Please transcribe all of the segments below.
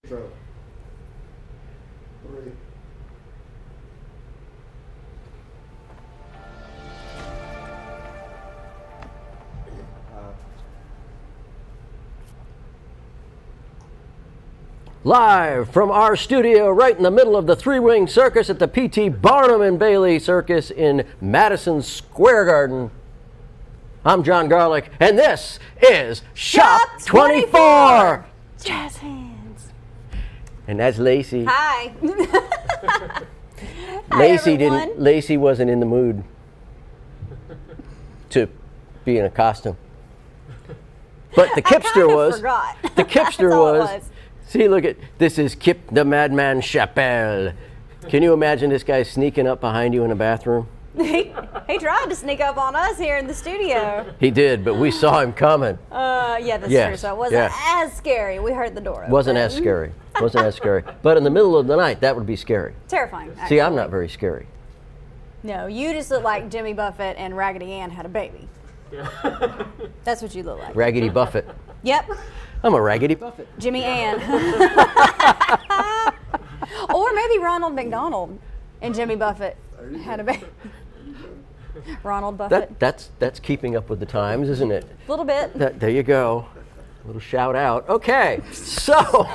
Intro. 3. Live from our studio right in the middle of the three-wing circus at the P.T. Barnum and Bailey Circus in Madison Square Garden. I'm John Garlick, and this is Shop 24! Jazz hands. And that's Lacey. Hi. Lacey wasn't in the mood to be in a costume. But the Kipster was. Forgot. The Kipster That's all it was. See, look at this is Kip the Madman Chappelle. Can you imagine this guy sneaking up behind you in the bathroom? He tried to sneak up on us here in the studio. He did, but we saw him coming. Yeah, that's Yes, true. So it wasn't yes. as scary. We heard the door open. Wasn't as scary. Wasn't as scary. But in the middle of the night, that would be scary. Terrifying, actually. See, I'm not very scary. No, you just look like Jimmy Buffett and Raggedy Ann had a baby. That's what you look like. Raggedy Buffett. Yep. I'm a Raggedy Buffett. Jimmy Ann. Or maybe Ronald McDonald and Jimmy Buffett had a baby. Ronald Buffett. That's keeping up with the times, isn't it? A little bit. There you go. A little shout out. Okay, so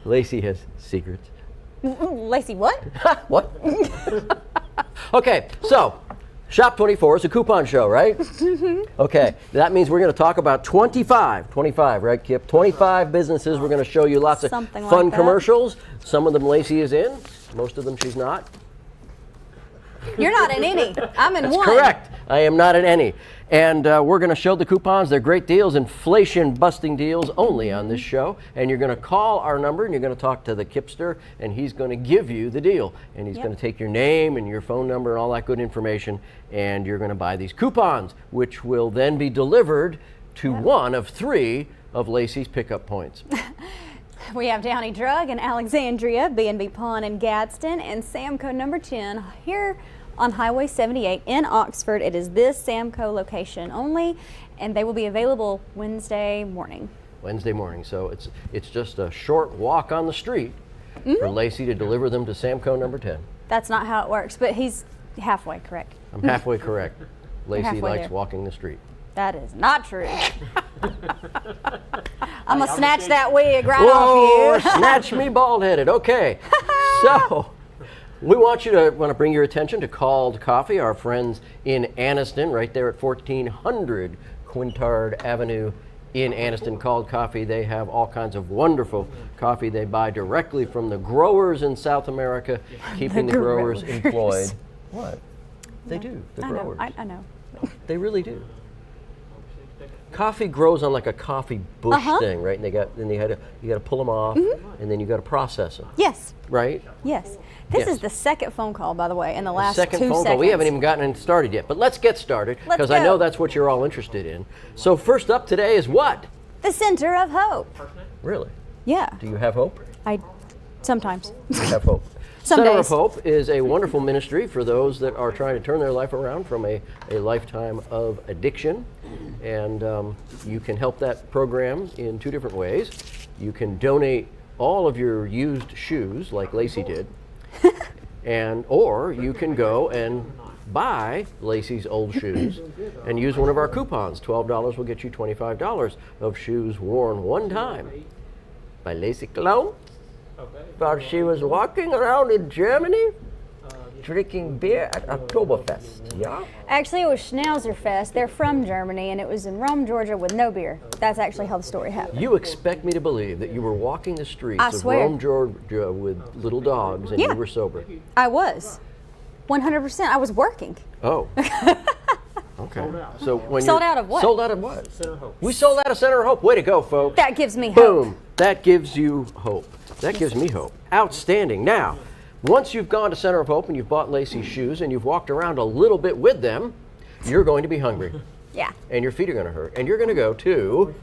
Lacey has secrets. Lacey, what? What? Okay, so Shop 24 is a coupon show, right? Okay, that means we're going to talk about 25, right, Kip? 25 businesses. We're going to show you lots of Something like fun that. commercials. Some of them Lacey is in. Most of them she's not. You're not in any. I'm in That's one. correct. I am not in any. And we're going to show the coupons. They're great deals, inflation-busting deals only on this show. And you're going to call our number, and you're going to talk to the Kipster, and he's going to give you the deal. And he's going to take your name and your phone number and all that good information, and you're going to buy these coupons, which will then be delivered to one of 3 of Lacey's pickup points. We have Downey Drug in Alexandria, B&B Pawn in Gadsden, and Samco number 10 here on Highway 78 in Oxford. It is this Samco location only, and they will be available Wednesday morning. Wednesday morning. So it's just a short walk on the street for Lacey to deliver them to Samco number 10. That's not how it works, but he's halfway correct. I'm halfway correct. Lacey halfway likes there. walking the street. That is not true. I'm gonna snatch that wig right Whoa, off you. snatch me bald-headed. Okay, so we want to bring your attention to Called Coffee, our friends in Anniston, right there at 1400 Quintard Avenue in Anniston. Called Coffee, they have all kinds of wonderful coffee they buy directly from the growers in South America, keeping the growers employed. What? They do, the growers. I know. They really do. Coffee grows on like a coffee bush thing, right? And you got to pull them off, and then you got to process them, Yes. right? Yes. This Yes. is the second phone call, by the way, in the last Second 2 phone seconds. call. We haven't even gotten it started yet, but let's get started Let's because I know go. that's what you're all interested in. So first up today is what? The Center of Hope. Really? Yeah. Do you have hope? I sometimes. You have hope. Some Center days. of Hope is a wonderful ministry for those that are trying to turn their life around from a lifetime of addiction. And you can help that program in 2 different ways. You can donate all of your used shoes, like Lacey did, or you can go and buy Lacey's old shoes and use one of our coupons. $12 will get you $25 of shoes worn one time by Lacey Cologne. While she was walking around in Germany, drinking beer at Oktoberfest. Yeah. Actually, it was Schnauzerfest. They're from Germany, and it was in Rome, Georgia, with no beer. That's actually how the story happened. You expect me to believe that you were walking the streets I of swear. Rome, Georgia, with little dogs, and Yeah. you were sober? I was. 100%. I was working. Oh. Okay. So when Sold you're- out of what? Sold out of what? Center of Hope. We sold out of Center of Hope. Way to go, folks. That gives me hope. Boom. That gives you hope. That gives me hope. Outstanding. Now, once you've gone to Center of Hope and you've bought Lacey's shoes and you've walked around a little bit with them, you're going to be hungry. Yeah. And your feet are going to hurt. And you're going to go to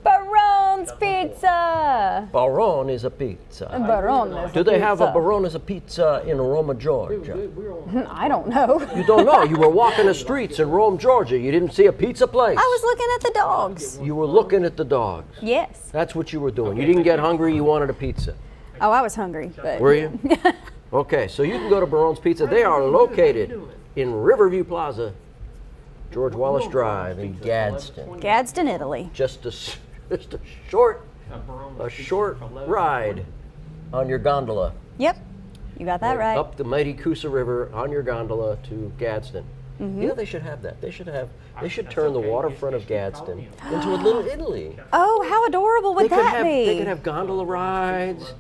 Barone Baron's Pizza. Baron is a pizza. Baron's Do they have a Pizza. Baron is a pizza in Roma, Georgia? I don't know. You don't know. You were walking the streets in Rome, Georgia. You didn't see a pizza place. I was looking at the dogs. You were looking at the dogs. Yes. That's what you were doing. You didn't get hungry. You wanted a pizza. Oh, I was hungry. But Were you? Okay, so you can go to Baron's Pizza. They are located in Riverview Plaza, George Wallace Drive in Gadsden. Gadsden, Italy. Just a short ride on your gondola. Yep. You got that right. Up the mighty Coosa River on your gondola to Gadsden. You know, they should have that. They should turn the waterfront of Gadsden into a little Italy. Oh, how adorable would that be? They could have gondola rides.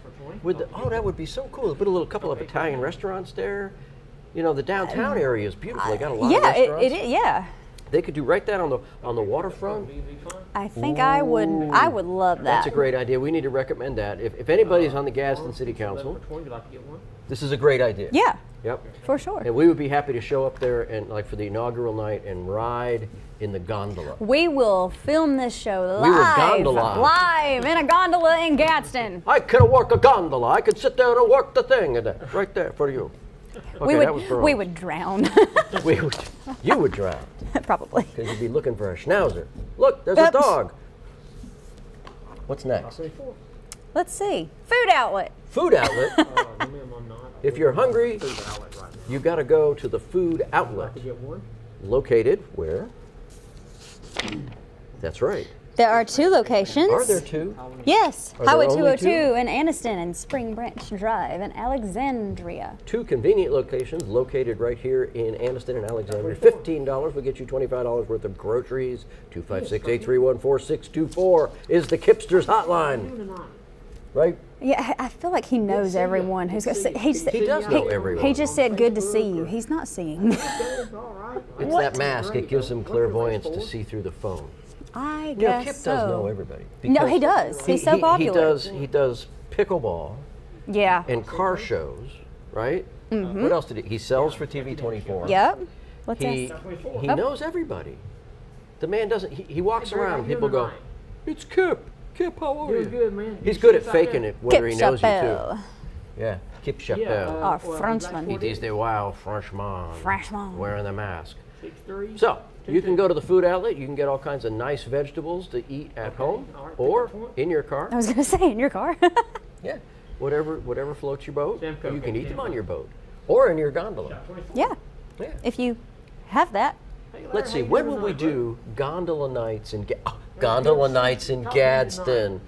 That would be so cool. Put a couple of Italian restaurants there. You know, the downtown area is beautiful. They got a lot of restaurants. it is. Yeah. They could do right that on the waterfront. I think I would love that. That's a great idea. We need to recommend that. If anybody's on the Gadsden City Council, this is a great idea. Yeah. Yep. For sure. And we would be happy to show up there and like for the inaugural night and ride in the gondola. We will film this show We will gondola. live in a gondola in Gadsden. I could work a gondola. I could sit down and work the thing right there for you. Okay, that was we would drown. You would drown. Probably. Because you'd be looking for a schnauzer. Look, there's a dog. What's next? Let's see. Food outlet. Food outlet. If you're hungry, you got to go to the food outlet. Located where? That's right. There are 2 locations. Are there 2? Yes. Are Highway there only 202 in Anniston and Spring Branch Drive in Alexandria. 2 convenient locations located right here in Anniston and Alexandria. $15 will get you $25 worth of groceries. 256-831-4624 is the Kipsters hotline. Right? Yeah, I feel like he knows everyone who's got. He does know everyone. He just said, "Good to see you." He's not seeing. It's that mask. It gives him clairvoyance to see through the phone. I You know, guess Kip so. does know everybody. No, he does. He's so popular. He does pickleball Yeah. and car shows, right? What else did he sells for TV24. Yep. What's He this? knows everybody. The man doesn't. He walks around and people go, "It's Kip. Kip, how are you?" Good, man. He's good at faking it, whether Kip he knows you Chappelle. too. Yeah, Kip Chappelle. Our Frenchman. He is the wild Frenchman. Frenchman. Wearing the mask. 6'3". So, you can go to the food outlet. You can get all kinds of nice vegetables to eat at home or in your car. I was gonna say in your car. Yeah, whatever floats your boat. Samco You can eat them Candy. on your boat or in your gondola. Yeah. Yeah. If you have that. Let's see. When will we do gondola nights in Gadsden?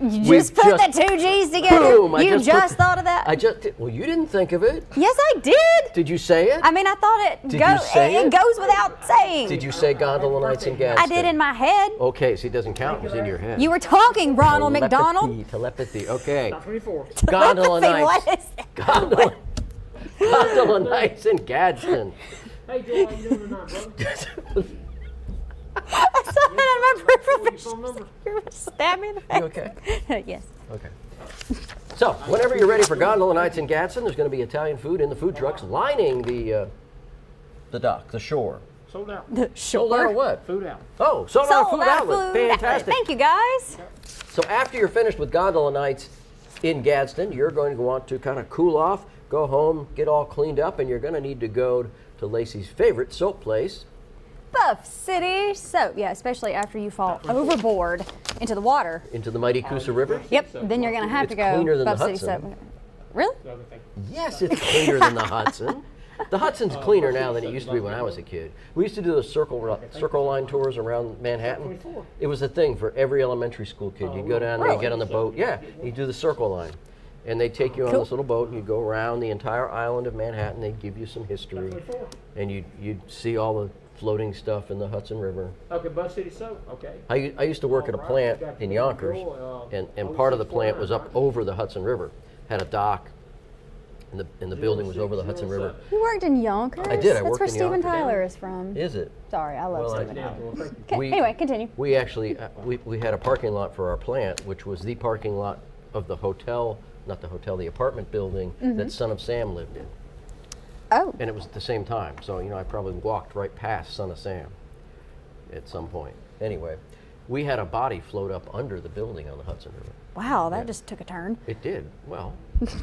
You just put the 2 G's together. Boom, You just thought of that. I just did. Well, you didn't think of it. Yes, I did. Did you say it? I mean, I thought it Did you say it? goes without saying. Did you say gondola nights in Gadsden? I did in my head. Okay, so it doesn't count. It was in your head. You were talking, Ronald McDonald. Telepathy. Okay. 24. Gondola Telepathy, nights. what is that? Gondola nights in Gadsden. Hey, Joe, how you doing tonight, brother? I saw that on my peripheral What's your phone vision. number? You're gonna stab me in the face. You okay? Yes. Okay. So, whenever you're ready for gondola nights in Gadsden, there's going to be Italian food in the food trucks lining the dock, the shore. Sold out. Sold out or what? Food out. Oh, sold out food outlet. food outlet. Fantastic. Thank you, guys. So after you're finished with gondola nights in Gadsden, you're going to want to kind of cool off, go home, get all cleaned up, and you're going to need to go to Lacey's favorite soap place. Buff City Soap. Yeah, especially after you fall overboard into the water. Into the mighty Coosa River? Yep. Then you're gonna have It's to go cleaner than Buff the City Soap. Hudson. Really? Yes, it's cleaner than the Hudson. The Hudson's cleaner now than it used to be when I was a kid. We used to do those circle line tours around Manhattan. It was a thing for every elementary school kid. You'd go down there, you get on the boat. Yeah, you do the circle line. And they'd take you on this little boat and you'd go around the entire island of Manhattan. They'd give you some history. And you'd see all the floating stuff in the Hudson River. Okay, Buff City Soap. Okay. I used to work at a plant in Yonkers, and part of the plant was up over the Hudson River. Had a dock, and the building was over the Hudson River. You worked in Yonkers? I did, I That's worked where in Steven Yonkers. Tyler is from. Is it? Sorry, I love Well, Steven Tyler. Okay, We- anyway, continue. We actually, we had a parking lot for our plant, which was the parking lot of the hotel, not the hotel, the apartment building that Son of Sam lived in. Oh, And it was at the same time, so I probably walked right past Son of Sam at some point. Anyway, we had a body float up under the building on the Hudson River. Wow, that just took a turn. It did. Well,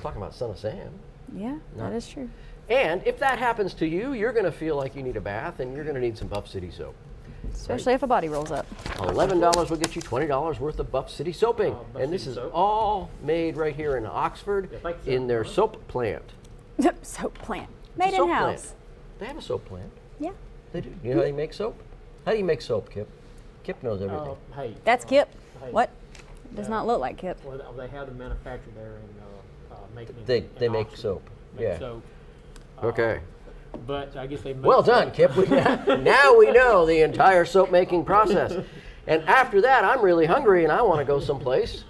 talking about Son of Sam. Yeah, that is true. And if that happens to you, you're going to feel like you need a bath, and you're going to need some Buff City soap. Especially if a body rolls up. $11 will get you $20 worth of Buff City soaping. Buff And this City is soap. all made right here in Oxford Yeah, thank you. in their soap plant. Soap plant. Made Soap in house. plant. They have a soap plant. Yeah. They do. You know how they make soap? How do you make soap, Kip? Kip knows everything. Hey. That's Kip. Hey. What? Does not look like Kip. Well, they have the manufacturer there and make it. They in make Oxford. soap. Make Yeah. soap. Okay. But I guess they make Well done, Kip. Now we know the entire soap making process. And after that, I'm really hungry and I want to go someplace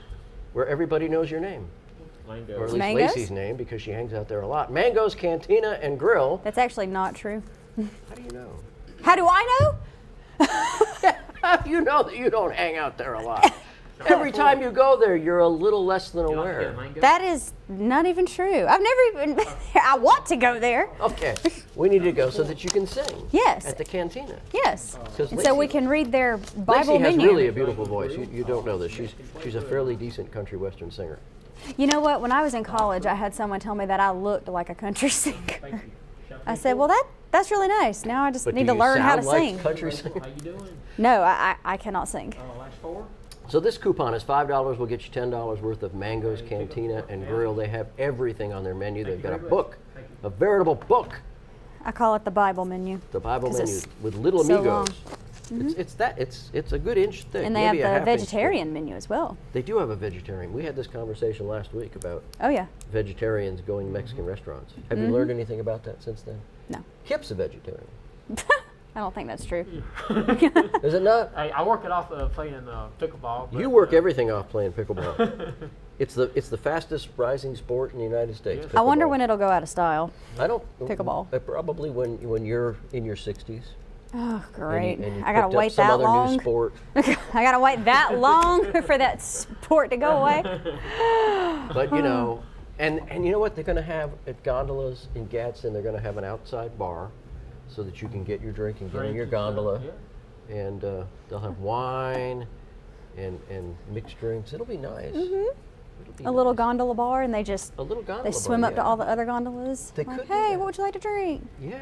where everybody knows your name. Mango. Or at least Mangoes? Lacey's name, because she hangs out there a lot. Mango's Cantina and Grill. That's actually not true. How do you know? How do I know? How do you know that you don't hang out there a lot? Every time you go there, you're a little less than You like to get a aware. mango? That is not even true. I've never even been there. I want to go there. Okay, we need to go so that you can sing. Yes. At the cantina. Yes. 'Cause And so we Lacey- can read their Bible Lacey has menu. really a beautiful voice. You don't know this. She's a fairly decent country western singer. You know what? When I was in college, I had someone tell me that I looked like a country singer. Thank you. I said, well, that's really nice. Now I just But need do to you learn how to sound like sing. country singer? How you doing? No, I cannot sing. Last four? So this coupon is $5 will get you $10 worth of Mango's Cantina and Grill. They have everything on their menu. They've got a book, a veritable book, I call it the Bible menu. the Bible 'Cause menu it's with little so amigos. long. It's a good inch thick. And they maybe a have half the inch thick. vegetarian menu as well. They do have a vegetarian. We had this conversation last week about Oh, yeah. vegetarians going to Mexican restaurants. Have you learned anything about that since then? No. Kip's a vegetarian. I don't think that's true. Is it not? Hey, I work it off playing pickleball. You work everything off playing pickleball. It's the fastest rising sport in the United States. Yes. I wonder pickleball. when it'll go out of style. I don't Pickleball. Probably when you're in your 60s. Oh, great. And you I gotta picked up wait some that other long. new sport. I gotta wait that long for that sport to go away. But you know, and you know what they're going to have at gondolas in Gadsden? They're going to have an outside bar, so that you can get your drink and get in your gondola, and they'll have wine and mixed drinks. It'll be nice. It'll be A little nice. gondola bar, and they just A little gondola. they swim bar, up to yeah. all the other gondolas. They Like, could do hey, that. what would you like to drink? Yeah,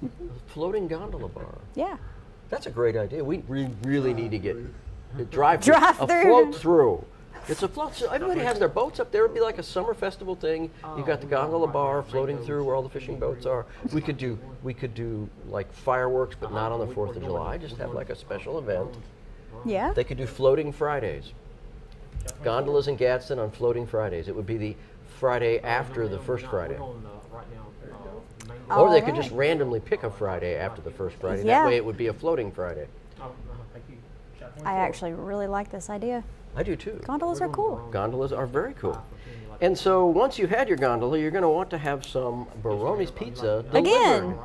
a floating gondola bar. Yeah. That's a great idea. We really need to get a drive Drive a through. float through. It's a float. So everybody has their boats up there. It'd be like a summer festival thing. You got the gondola bar floating through where all the fishing boats are. We could do like fireworks, but not on the 4th of July. Just have like a special event. Yeah. They could do floating Fridays. Gondolas in Gadsden on floating Fridays. It would be the Friday after the first Friday. Or they could just randomly pick a Friday after the first Friday. Yeah. That way it would be a floating Friday. I actually really like this idea. I do too. Gondolas are cool. Gondolas are very cool. And so once you've had your gondola, you're going to want to have some Baroni's pizza delivered. Again.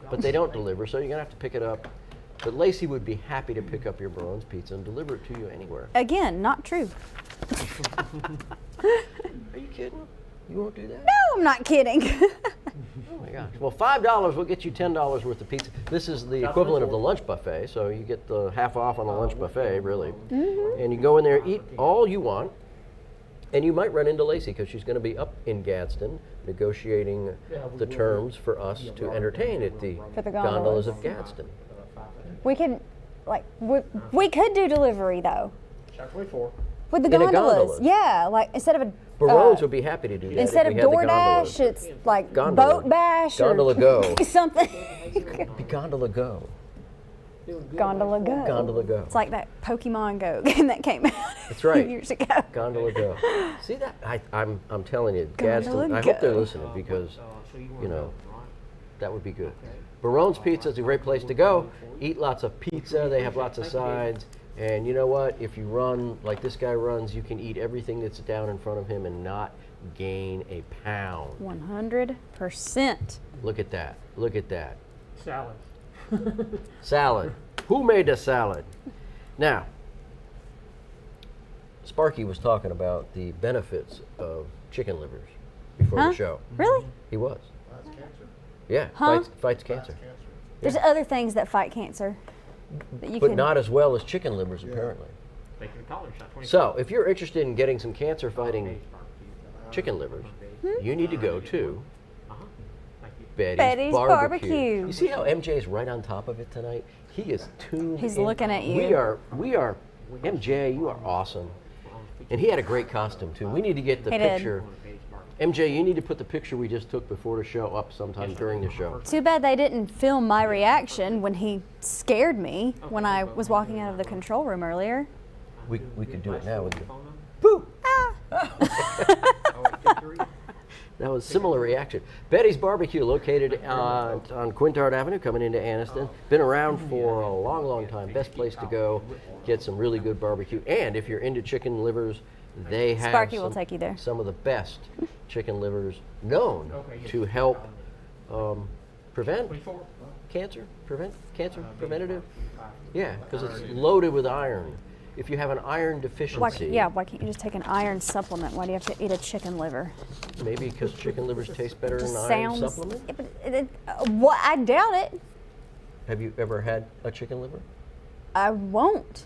But they don't deliver, so you're going to have to pick it up. But Lacey would be happy to pick up your Baron's pizza and deliver it to you anywhere. Again, not true. Are you kidding? You won't do that? No, I'm not kidding. Oh my gosh. Well, $5 will get you $10 worth of pizza. This is the equivalent of the lunch buffet, so you get the half off on the lunch buffet, really. And you go in there, eat all you want, and you might run into Lacey because she's going to be up in Gadsden negotiating the terms for us to entertain at the For the gondolas gondolas. of Gadsden. We could, like, we could do delivery though with the In a gondolas. gondola. Yeah, like instead of a Barones would be happy to do that. instead if of we had the DoorDash, gondolas. it's like Gondola. Boat Bash Gondola or Go. something. It'd be Gondola Go. Gondola Go. Gondola Go. It's like that Pokemon Go game that came out That's right. years ago. Gondola Go. See that? I'm telling you, Gadsden. Gondola I hope they're Go. listening because you know that would be good. Barone's Pizza is a great place to go. Eat lots of pizza. They have lots of sides. And you know what? If you run like this guy runs, you can eat everything that's down in front of him and not gain a pound. 100%. Look at that. Look at that. Salad. Salad. Who made the salad? Now, Sparky was talking about the benefits of chicken livers before Huh? the show. Really? He was. Yeah, Huh? fights cancer. There's other things that fight cancer. that you but can. not as well as chicken livers, apparently. They can call it shot 24. So, if you're interested in getting some cancer-fighting chicken livers, you need to go to Thank you. Betty's, Betty's Barbecue. You see how MJ's right on top of it tonight? He is tuned He's in. looking at you. We are, MJ, you are awesome. And he had a great costume, too. We need to get the He did. picture. MJ, you need to put the picture we just took before the show up sometime during the show. Too bad they didn't film my reaction when he scared me when I was walking out of the control room earlier. We could do it now. Phone number? Boo! Oh, 823. That was a similar reaction. Betty's Barbecue, located on Quintard Avenue, coming into Anniston. Been around for a long, long time. Best place to go. Get some really good barbecue. And if you're into chicken livers, they have Sparky will take you there. some of the best chicken livers known to help prevent 24. cancer. Preventative. Yeah, because it's loaded with iron. If you have an iron deficiency, Why can't you just take an iron supplement? Why do you have to eat a chicken liver? maybe because chicken livers taste better than Just an iron sounds. supplement. Yeah, but what? I doubt it. Have you ever had a chicken liver? I won't.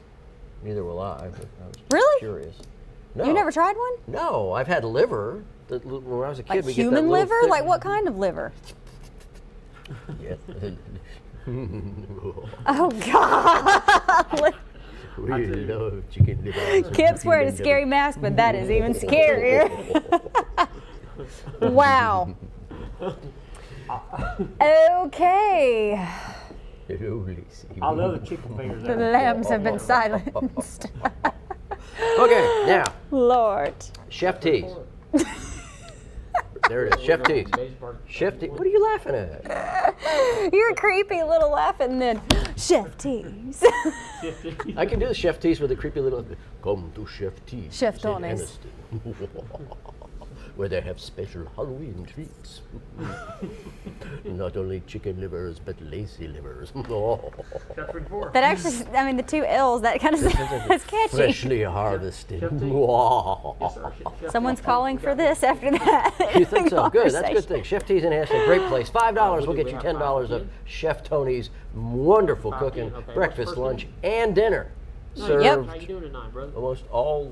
Neither will I. But I was Really? curious. No. You never tried one? No, I've had liver. When I was a kid, Like we get that human little liver? thick- Like what kind of liver? Yeah. Oh God! We love chicken livers. Kip's wearing a scary mask, but that is even scarier. Wow. Okay. I love the chicken fingers. The lambs have been silenced. Okay, now Lord. Chef T's. There it is, Chef T's. Chef T. What are you laughing at? You're a creepy little laughing then. Chef T's. I can do the Chef T's with a creepy little. Come to Chef T's. Chef in Tony's. Anniston, where they have special Halloween treats. Not only chicken livers, but lacy livers. Shot 24. That actually, I mean, the two L's, that kind of is catchy. Freshly harvested. Chef T. Wow. Chef Someone's T. calling for this after that. You think so? Good. That's a good Conversation. thing. Chef T's in Anniston, great place. $5 will get you $10 of Chef Tony's wonderful cooking, Okay, breakfast, what's the lunch, first and dinner. Served Yep. How you doing tonight, brother? almost all.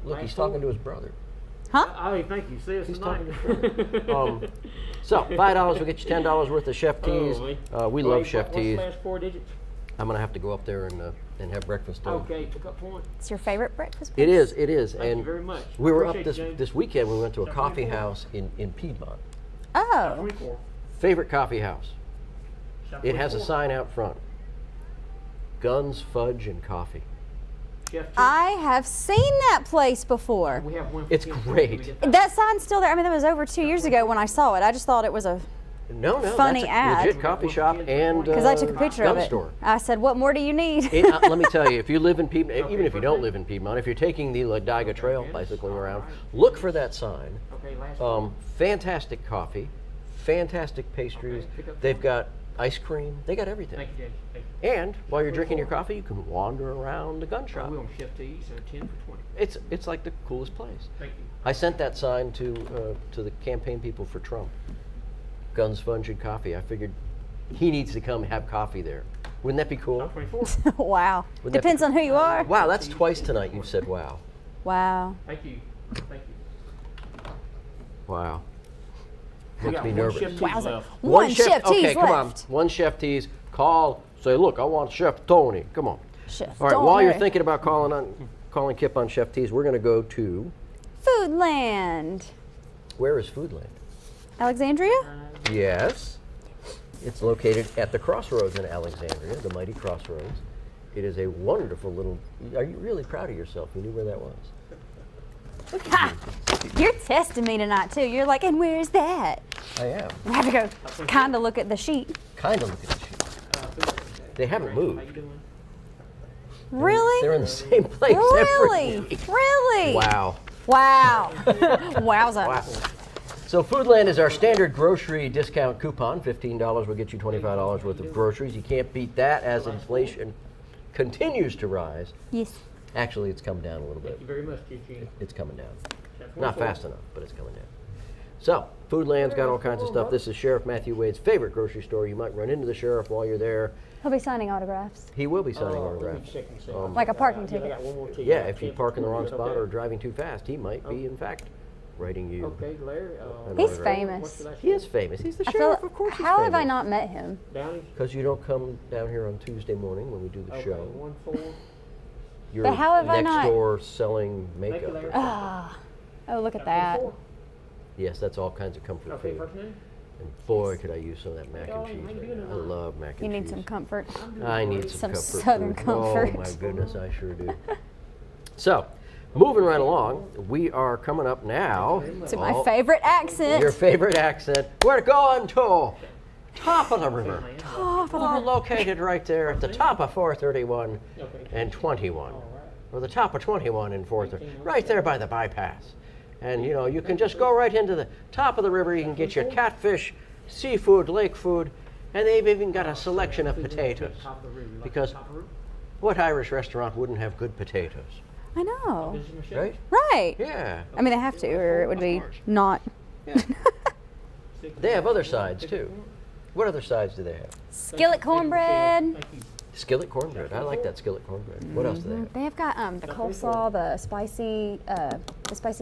Look, he's talking to his brother. Huh? Oh, thank you. See us He's tonight. So $5 will get you $10 worth of Chef T's. We love Chef T's. What's the last 4 digits? I'm gonna have to go up there and have breakfast. Okay, pick up point. It's your favorite breakfast It place? is, Thank you and very much. we were up Appreciate you, James. this weekend. We went to a Chef coffee 24. house in Piedmont. Oh. 24. Favorite coffee house. Shot It has a 24. sign out front. Guns, fudge, and coffee. Chef T. I have seen that place before. We have one for It's 10. great. Can we get that? That sign's still there. I mean, that was over 2 years ago when I saw it. I just thought it was a, No, Funny that's a ad. legit coffee shop and because I took a picture gun of it. store. I said, what more do you need? Let me tell you, if you live in Piedmont, even if you don't live in Piedmont, if you're taking the Ladiga Trail bicycling around, look for that sign. Okay, last one. Fantastic coffee, fantastic pastries. Okay, pick up They've one. got ice cream. They got everything. Thank you, James. Thank you. And while you're drinking your coffee, you can wander around the gun shop. We on Chef T's, 10 for 20. It's like the coolest place. Thank you. I sent that sign to the campaign people for Trump. Guns, fudge, and coffee. I figured he needs to come have coffee there. Wouldn't that be cool? Shot 24. Wow. Would that Depends be- on who you are. Wow, that's twice tonight you've said wow. Wow. Thank you. Thank you. Wow. We Makes got me one nervous. Chef T's Wowza. left. One Chef T's okay, come on. left. One Chef T's. Call. Say, look, I want Chef Tony. Come on. Chef, All right. don't While you're worry. thinking about calling Kip on Chef T's, we're going to go to Foodland. where is Foodland? Alexandria? Yes. It's located at the crossroads in Alexandria, the mighty crossroads. It is a wonderful little. Are you really proud of yourself? You knew where that was. Ha! You're testing me tonight too. You're like, and where's that? I am. I have to go kind of look at the sheet. Kind of look at the sheet. They haven't How you moved. doing? Really? They're in the same place Really? every week. Really? Wow. Wow. Wowza. Wow. So Foodland is our standard grocery discount coupon. $15 will get you $25 worth of groceries. You can't beat that as inflation continues to rise. Yes. Actually, it's come down a little Thank bit. you very much, Chief. It's coming down. Shot Not 24. fast enough, but it's coming down. So, Foodland's got all kinds of stuff. This is Sheriff Matthew Wade's favorite grocery store. You might run into the sheriff while you're there. He'll be signing autographs. He will be signing Let me autographs. check and see. Like a parking Yeah, I ticket. got one more ticket. Yeah, if you 10 park in the wrong 20, spot okay. or driving too fast, he might be, Okay. in fact, writing you. Okay, Larry. An He's autograph. famous. What's the last He name? is famous. He's the I feel, sheriff, of course. how have I not met him? Downey? Because you don't come down here on Tuesday morning when we do the Okay, show. 1-4. You're But how have I next not- door selling Thank you, makeup. Larry. Ah, oh, look at that. 4. Yes, that's all kinds of comfort Okay, food. first name? And boy, could I use some of that mac and Darling, cheese. how you right doing now. I tonight? love mac and You cheese. need some comfort. I'm doing I need great. some comfort Southern food. comfort. Oh my goodness, I sure do. So, moving right along, we are coming up now. To my Oh, favorite accent. Your favorite accent. We're going to top of the river. Top of the We're river. located right there at the top of 431 Okay. and 21. All right. Or the top of 21 and 430. Right there by the bypass. And you know, you can just go right into the top of the river. You can get your catfish, seafood, lake food, and they've even got a selection of potatoes. Top of the river. You like Because the top of the river? what Irish restaurant wouldn't have good potatoes? I know. This is Michelle. Right? Right. Yeah. I mean, they have to, or it would be not. Yeah. They have other sides too. What other sides do they have? Skillet cornbread. Thank you. Skillet cornbread. I like that skillet cornbread. What else do they have? They've got the coleslaw, the spicy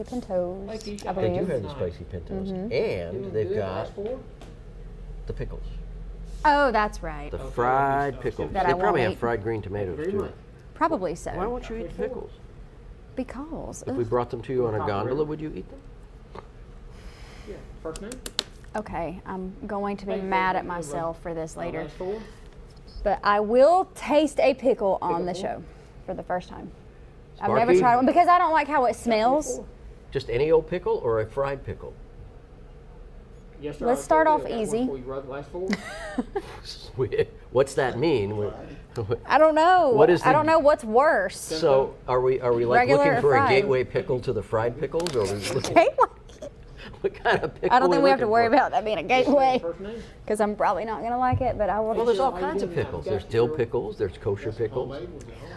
pintos. Thank you. I They do believe. have the spicy pintos. Mm-hmm. And Doing they've good. got Last 4? the pickles. Oh, that's right. The Okay, fried okay, pickles. that They I won't probably have eat. fried green tomatoes Very too. much. Probably so. Why won't you eat the pickles? Because. If we ugh. brought them to you on a Top of the gondola, river. would you eat them? Yeah. First name? Okay, I'm going to be Thank you. mad at myself for this later. Last 4? But I will taste a pickle on the Pickle? show for the first time. I've never Sparky? tried one because I don't like how it smells. 4. Just any old pickle or a fried pickle? Yes, sir. Let's I start told off you I got easy. one for you, brother. Last 4? What's that mean? I don't know. What is I the- don't know what's worse. So are we like Regular looking or for a fried? gateway pickle to the fried pickles, or are we looking, Gateway? what kind of pickle? I don't think we have to looking worry for? about that being a gateway First name? because I'm probably not going to like it, but I will. Well, there's all How you kinds of doing? I've pickles. got There's dill your- pickles. There's kosher pickles.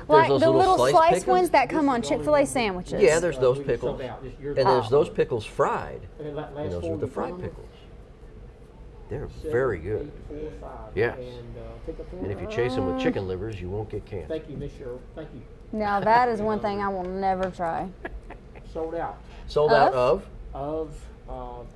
like those the little little sliced sliced pickles? ones that come on Chick-fil-A sandwiches. Yeah, there's those We pickles, sold out. Just yours. and there's those pickles fried, Okay, last and those 4, are the you fried come. pickles. They're 7, very good. 8, 4, 5. Yes. And pick up And if you chase them with chicken livers, you won't get cancer. Thank you, Miss Cheryl. Thank you. Now that is one thing I will never try. Sold out Sold out Of? of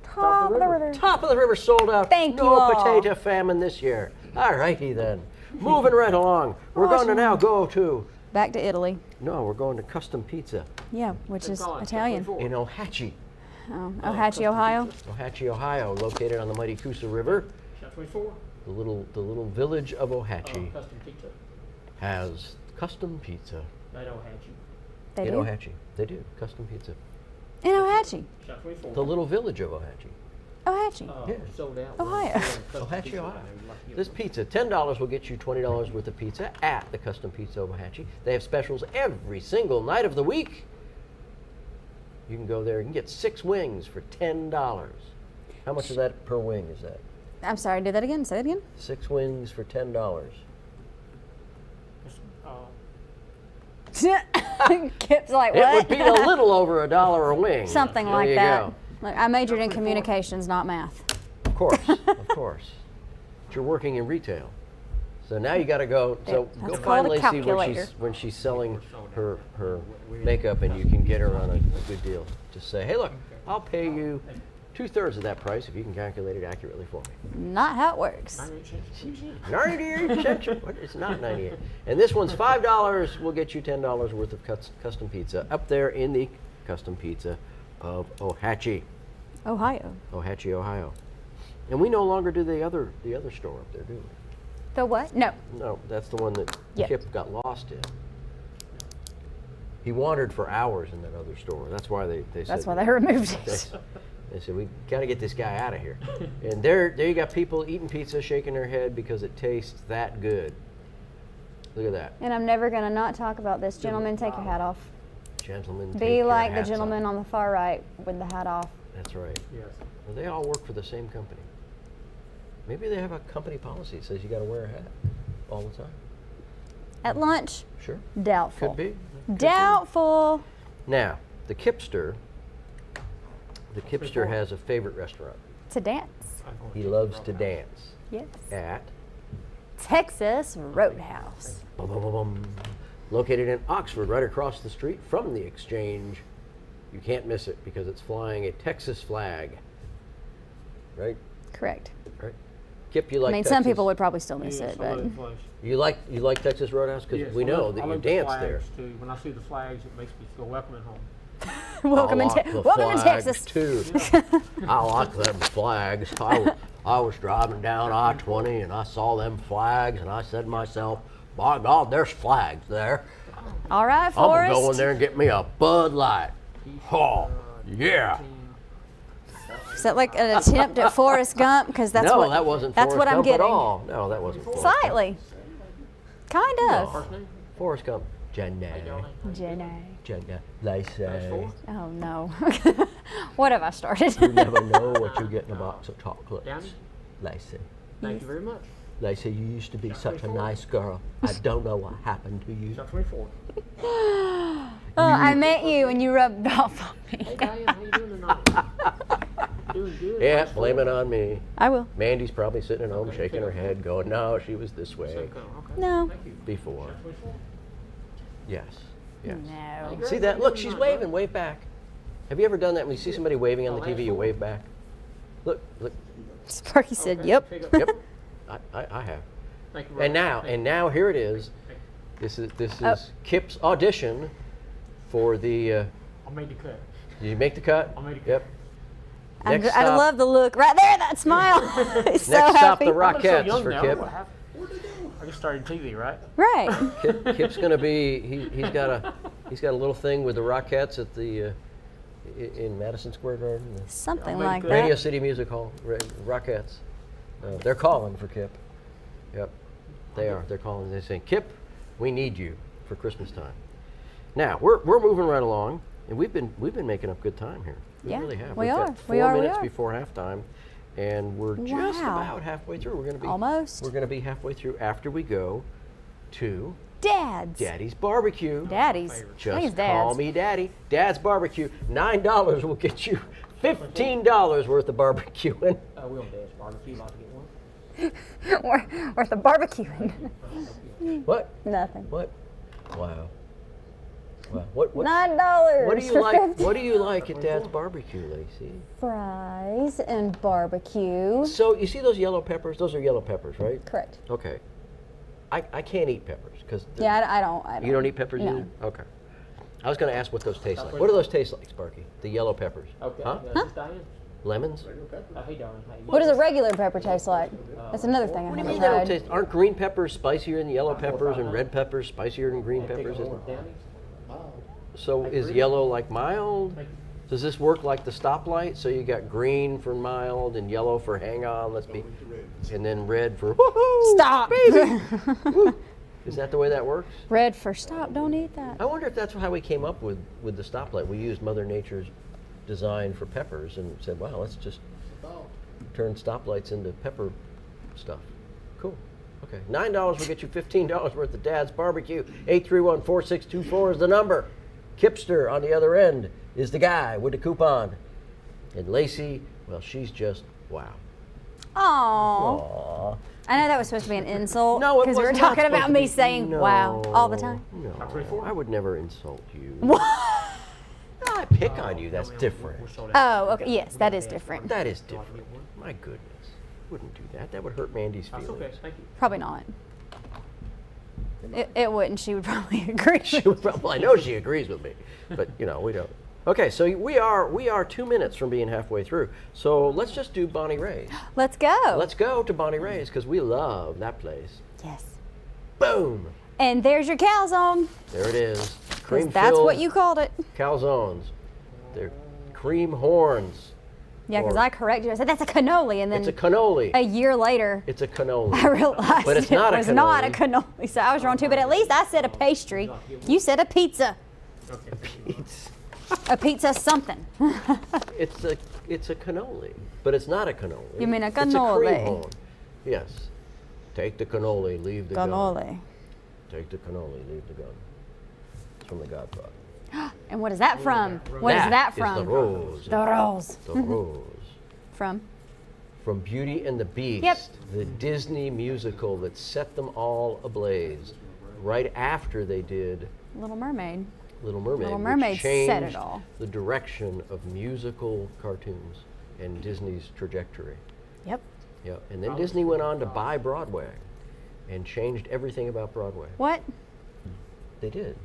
Top of the river. top of the river. Sold out. Thank no you all. potato famine this year. All righty then. Moving right along. We're going to now go to. Back to Italy. No, we're going to Custom Pizza Yeah, which is Colin, Italian. 24. in Ohatchee, Ohatchee, Ohio. Ohatchee, Ohio, located on the mighty Coosa River. Shot 24. The little village of Ohatchee Custom pizza. has custom pizza. They don't have you. They in do. Ohatchee, they do custom pizza. In Ohatchee. Shot 24. The little village of Ohatchee. Ohatchee. Yeah. Sold out. Ohio. Custom Ohatchee, pizza. Ohio. I'd like to get This one. pizza, $10 will get you $20 worth of pizza at the Custom Pizza of Ohatchee. They have specials every single night of the week. You can go there and get 6 wings for $10. How much is that per wing is that? I'm sorry, do that again. Say that again. 6 wings for $10. Kip's like, It what? would be a little over $1 a wing. Something There like you that. go. Look, I majored in communications, not math. Of course, of course. But you're working in retail. So now you got to go. So That's go called find a Lacey calculator. when she's selling her makeup, and you can get her on a good deal. Just say, hey, look, I'll pay you 2/3 of that price if you can calculate it accurately for me. Not how it works. 98 cents. What? It's not 98. And this one's $5. We'll get you $10 worth of custom pizza up there in the Custom Pizza of Ohatchee, Ohio. Ohio. And we no longer do the other store up there, do we? The what? No. No, that's the one that Yeah. Kip got lost in. He wandered for hours in that other store. That's why they said. That's why they removed it. They said, we got to get this guy out of here. And there you got people eating pizza, shaking their head because it tastes that good. Look at that. And I'm never going to not talk about this. Gentlemen, take your hat off. Gentlemen, take Be your like the hats gentleman off. on the far right with the hat off. That's right. Yes. Well, they all work for the same company. Maybe they have a company policy that says you got to wear a hat all the time. At lunch, Sure. doubtful. Could be. Doubtful. Now, the Kipster has a favorite restaurant. To dance. He loves to dance Yes. at Texas Roadhouse. Bum, bum, bum, bum. Located in Oxford, right across the street from the Exchange. You can't miss it because it's flying a Texas flag. Right? Correct. Right. Kip, you like I mean, Texas? some people would probably still miss it, I love but the place. You like Texas Roadhouse because Yes, we I know love- that I you love the dance flags, there. Too. When I see the flags, it makes me feel welcome at home. welcome, I in, like the welcome to flags, Texas. too. I like them flags. I was driving down I-20 and I saw them flags and I said to myself, by God, there's flags there. All right, I'm gonna Forrest. go in there and get me a Bud Light. Oh, yeah. Is that like an attempt at Forrest Gump? Because that's No, what that wasn't that's Forrest what I'm Gump getting. at all. No, that wasn't Forrest Gump. Slightly, kind of. First name? Forrest Gump. Jenny. Jenny. Jenny. Lacey. Oh no. What have I started? You never know what you get in a box of chocolates. Downey? Lacey. Thank you very much. Lacey, you used to be such a nice girl. I don't know what happened to you. Chuck 24. I met you and you rubbed off on me. Hey, Diane, how you doing tonight? Doing good. Yeah, Nice blame work. it on me. I will. Mandy's probably sitting at home shaking her head going, no, she was this way Okay. No. Thank you. before. 24. Yes. Yes. No. See that? Look, she's waving. Wave back. Have you ever done that when you see somebody waving on the TV, you wave back? Look, look. Sparky said, Okay, "Yep." pick up. Yep. I have. Thank you, And Robert. now here it is. This is Oh. Kip's audition for the. I made the cut. Did you make the cut? I made a cut. Yep. I Next stop, love the look right there. That smile. He's so next stop, happy. the I'm so Rockettes young for now. Kip. What happened? I just started TV, right? Right. Kip's gonna be. He's got a little thing with the Rockettes at the in Madison Square Garden. Something Yeah, like good. that. Radio City Music Hall. Rockettes. They're calling for Kip. Yep. They are. They're calling. They're saying, Kip, we need you for Christmas time. Now we're moving right along, and we've been making up good time here. We Yeah, really have. we We've are. got We 4 are, we minutes are. before halftime, and we're just Wow. about halfway through. We're gonna be Almost. We're gonna be halfway through after we go to Dad's. Daddy's Barbecue. Daddy's. I think Just it's call Dad's. me Daddy. Dad's Barbecue. $9 will get you $15 worth of barbecuing. We on Dad's Barbecue. About to get one. Worth of barbecuing. What? Nothing. What? Wow. Wow. What? $9. What do you for like? 50 What do you like at Dad's Barbecue, Lacey? Fries and barbecue. So you see those yellow peppers? Those are yellow peppers, right? Correct. Okay. I can't eat peppers because Yeah, I don't. you don't eat peppers No. either. Okay. I was going to ask what those taste like. What do those taste like, Sparky? The yellow peppers? Okay. Huh? This is Diane. Lemons? Hey, Diane. Hey. What does a regular pepper taste like? That's another thing I What do you haven't mean they don't tried. taste? Aren't green peppers spicier than yellow peppers and red peppers spicier than green peppers? So is yellow like mild? Does this work like the stoplight? So you got green for mild and yellow for hang on, let's be, and then red for woohoo! Stop. Baby! Woo. Is that the way that works? Red for stop. Don't eat that. I wonder if that's how we came up with the stoplight. We used Mother Nature's design for peppers and said, wow, let's just turn stoplights into pepper stuff. Cool. Okay. $9 will get you $15 worth of Dad's Barbecue. 831-4624 is the number. Kipster on the other end is the guy with the coupon. And Lacey, well, she's just wow. Aww. Aw. I know that was supposed to be an insult. No, it because we were was not talking about supposed to me be- saying No, wow all the time. No, I would never insult you. No, I pick on you. That's different. Oh, okay. Yes, that is different. That is different. My goodness. Wouldn't do that. That would hurt Mandy's That's feelings. okay. Thank you. Probably not. It wouldn't. She would probably agree. She would probably, I know she agrees with me, but you know, we don't. Okay, so we are 2 minutes from being halfway through. So let's just do Bonnie Ray's. Let's go. Let's go to Bonnie Ray's because we love that place. Yes. Boom! And there's your calzone. There it is. 'Cause Cream that's what you called it. calzones. They're cream horns. Yeah, because Or- I corrected you. I said that's a cannoli, and then It's a cannoli. a year later, It's a cannoli. I realized But it's not it a was not a cannoli. cannoli. So I was wrong too. But at least I said a pastry. You said a pizza. It's A pizza something. it's a cannoli, but it's not a cannoli. You mean a It's a cream cannoli. horn. Yes. Take the cannoli, leave the gun. Cannoli. Take the cannoli, leave the gun. It's from The Godfather. And what is that from? What is that Is from? the rose. The rose. The rose. From? from Beauty and the Beast, Yep. the Disney musical that set them all ablaze, right after they did Little Mermaid. Little Mermaid, Little which Mermaid changed set it all. the direction of musical cartoons and Disney's trajectory. Yep. Yeah, and then Disney went on to buy Broadway and changed everything about Broadway. What? They did.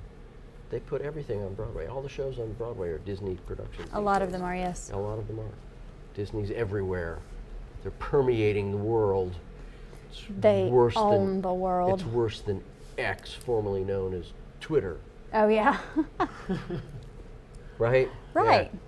They put everything on Broadway. All the shows on Broadway are Disney productions. A lot of them are, yes. A lot of them are. Disney's everywhere. They're permeating the world. It's They worse own than, the world. It's worse than X, formerly known as Twitter. Oh, yeah. Right? Right. Yeah.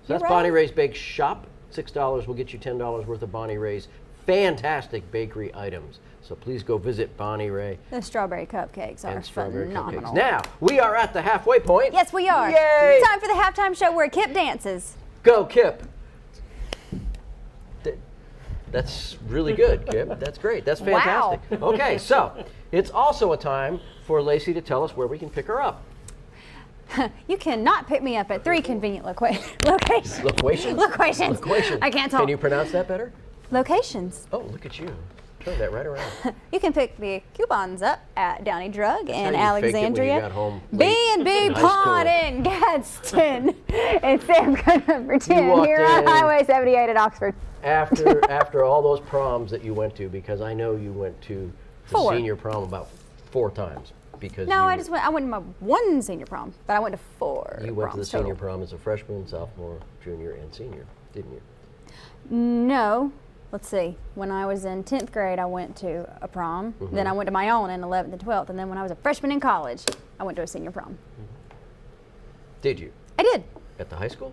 So You're that's right. Bonnie Ray's Bake Shop. $6 will get you $10 worth of Bonnie Ray's fantastic bakery items. So please go visit Bonnie Ray The strawberry cupcakes are and Strawberry phenomenal. Cupcakes. Now, we are at the halfway point. Yes, we are. Yay! Time for the halftime show where Kip dances. Go, Kip. That's really good, Kip. That's great. That's Wow. fantastic. Okay, so it's also a time for Lacey to tell us where we can pick her up. You cannot pick me up at 3 convenient locations. Loquations? Locations. Loquations. I can't talk. Can you pronounce that better? Locations. Oh, look at you. Turn that right around. You can pick the coupons up at Downey Drug in how you faked it when you Alexandria, got home late B&B in high Pond school. in Gadsden, and Samco number 10 walked here on in. Highway 78 at Oxford. After all those proms that you went to, because I know you went to the 4. senior prom about 4 times. Because No, you, I went to my 1 senior prom, but I went to 4 You went to the proms senior total. prom as a freshman, sophomore, junior, and senior, didn't you? No. Let's see. When I was in 10th grade, I went to a prom. Mm-hmm. Then I went to my own in 11th and 12th. And then when I was a freshman in college, I went to a senior prom. Did you? I did. At the high school?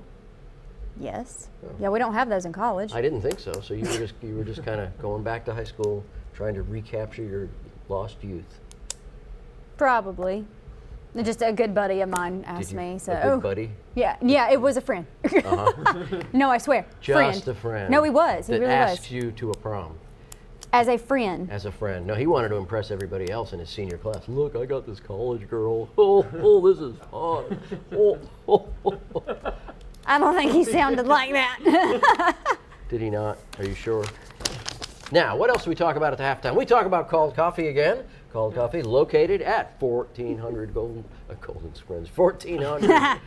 Yes. Oh. Yeah, we don't have those in college. I didn't think so. So you were just kind of going back to high school, trying to recapture your lost youth. Probably. Just a good buddy of mine asked Did you? me. So, A good buddy? Yeah, it was a friend. Uh-huh. No, I swear. Just a friend. No, he was. He that really asked was. you to a prom As a friend. as a friend. No, he wanted to impress everybody else in his senior class. Look, I got this college girl. Oh, this is fun. Oh. I don't think he sounded like that. Did he not? Are you sure? Now, what else do we talk about at the halftime? We talk about Called Coffee again. Called Coffee, located at 1400 Golden Springs, 1400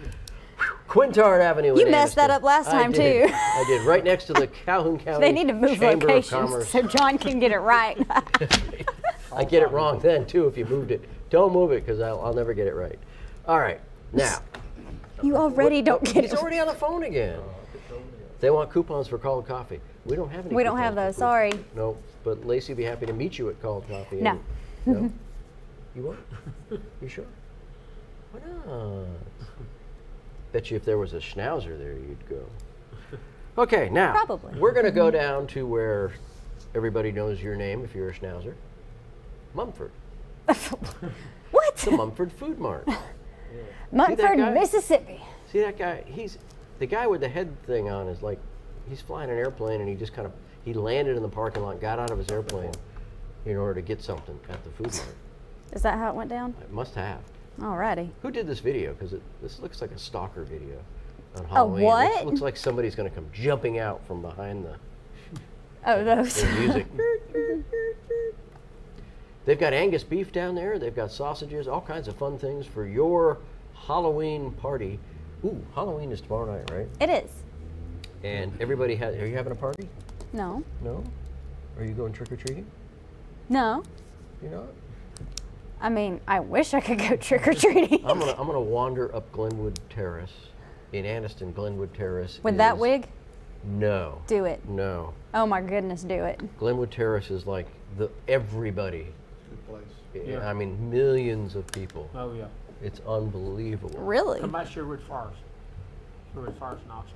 Quintard Avenue. You in messed that Anniston. up last I time, did. too. I did, right next to the Calhoun County They need to move Chamber of locations Commerce. so John can get it right. I get it wrong then too if you moved it. Don't move it because I'll never get it right. All right, now. You already don't get He's it. already on the phone again. They want coupons for Called Coffee. We don't have any. We don't have coupons those, for sorry. coupons. No, but Lacey would be happy to meet you at Called Coffee. No. No? You won't? You sure? Why not? Bet you if there was a schnauzer there, you'd go. Okay, now. Probably. We're going to go down to where everybody knows your name if you're a schnauzer. Mumford. What? The Mumford Food Mart. Munford, guy? Mississippi. See that guy? He's the guy with the head thing on is like he's flying an airplane and he just he landed in the parking lot, got out of his airplane in order to get something at the food mart. Is that how it went down? It must have. Alrighty. Who did this video? Because this looks like a stalker video on A Halloween. what? Looks like somebody's going to come jumping out from behind Oh, those. the music. They've got Angus beef down there. They've got sausages, all kinds of fun things for your Halloween party. Ooh, Halloween is tomorrow night, right? It is. And everybody has. Are you having a party? No. No. Are you going trick or treating? No. You're not. I mean, I wish I could go trick or treating. I'm gonna wander up Glenwood Terrace in Anniston. Glenwood Terrace. With that is- wig? No. Do it. No. Oh my goodness, do it. Glenwood Terrace is like everybody. Good place. Yeah. I mean, millions of people. Oh, yeah. It's unbelievable. Really? Come by Sherwood Forest. Sherwood Forest in Oxford.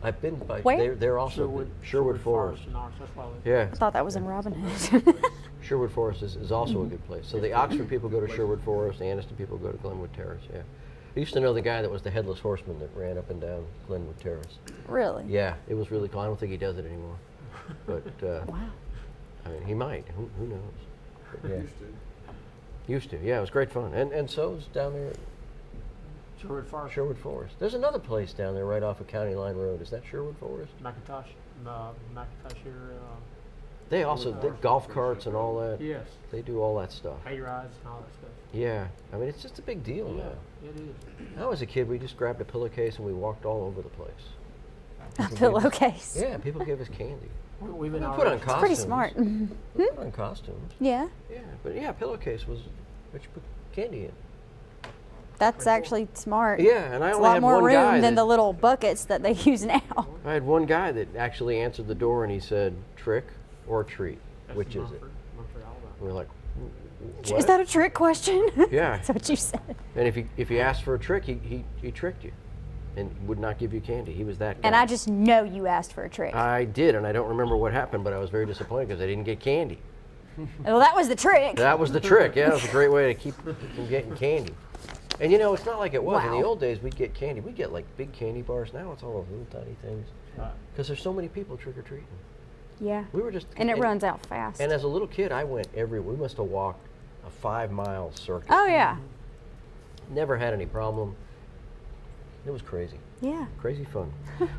I've been by. Where? They're also Sherwood Forest. in Oxford. That's probably. Yeah. I thought that was in Robin Hood. Sherwood Forest is also a good place. So the Oxford people go to Sherwood Forest, the Anniston people go to Glenwood Terrace, yeah. I used to know the guy that was the headless horseman that ran up and down Glenwood Terrace. Really? Yeah, it was really cool. I don't think he does it anymore. But, Wow. I mean, he might. Who knows? But, yeah. Used to. Used to. Yeah, it was great fun. And so it's down there at Sherwood Forest. Sherwood Forest. There's another place down there right off of County Line Road. Is that Sherwood Forest? McIntosh. McIntosh here. They also they golf carts and all that. Yes. They do all that stuff. Hay rides and all that stuff. Yeah, I mean it's just a big deal Yeah, now. it is. I was a kid, we just grabbed a pillowcase and we walked all over the place. A pillowcase. Yeah, people gave us candy. We've been We all put on over. costumes. Pretty smart. We put on costumes. Yeah, Yeah, but yeah, pillowcase was what you put candy in. that's actually smart. Yeah, and I It's a only lot had more one room guy than that, the little buckets that they use now. I had one guy that actually answered the door and he said, "Trick or treat, That's which in is it?" Mumford, Alabama. And we're like, Is "What?" that a trick question? Yeah. That's what you said. And if you asked for a trick, he tricked you, and would not give you candy. He was that guy. And I just know you asked for a trick. I did, and I don't remember what happened, but I was very disappointed because I didn't get candy. Well, that was the trick. That was the trick. Yeah, it was a great way to keep from getting candy. And you know, it's not like it was in the Wow. old days. We'd get candy. We'd get like big candy bars. Now it's all those little tiny things Right. because there's so many people trick or treating. Yeah. We were just And it runs out fast. And as a little kid, I went everywhere. We must have walked a 5-mile circuit. Oh, yeah. Never had any problem. It was crazy. Yeah. Crazy fun.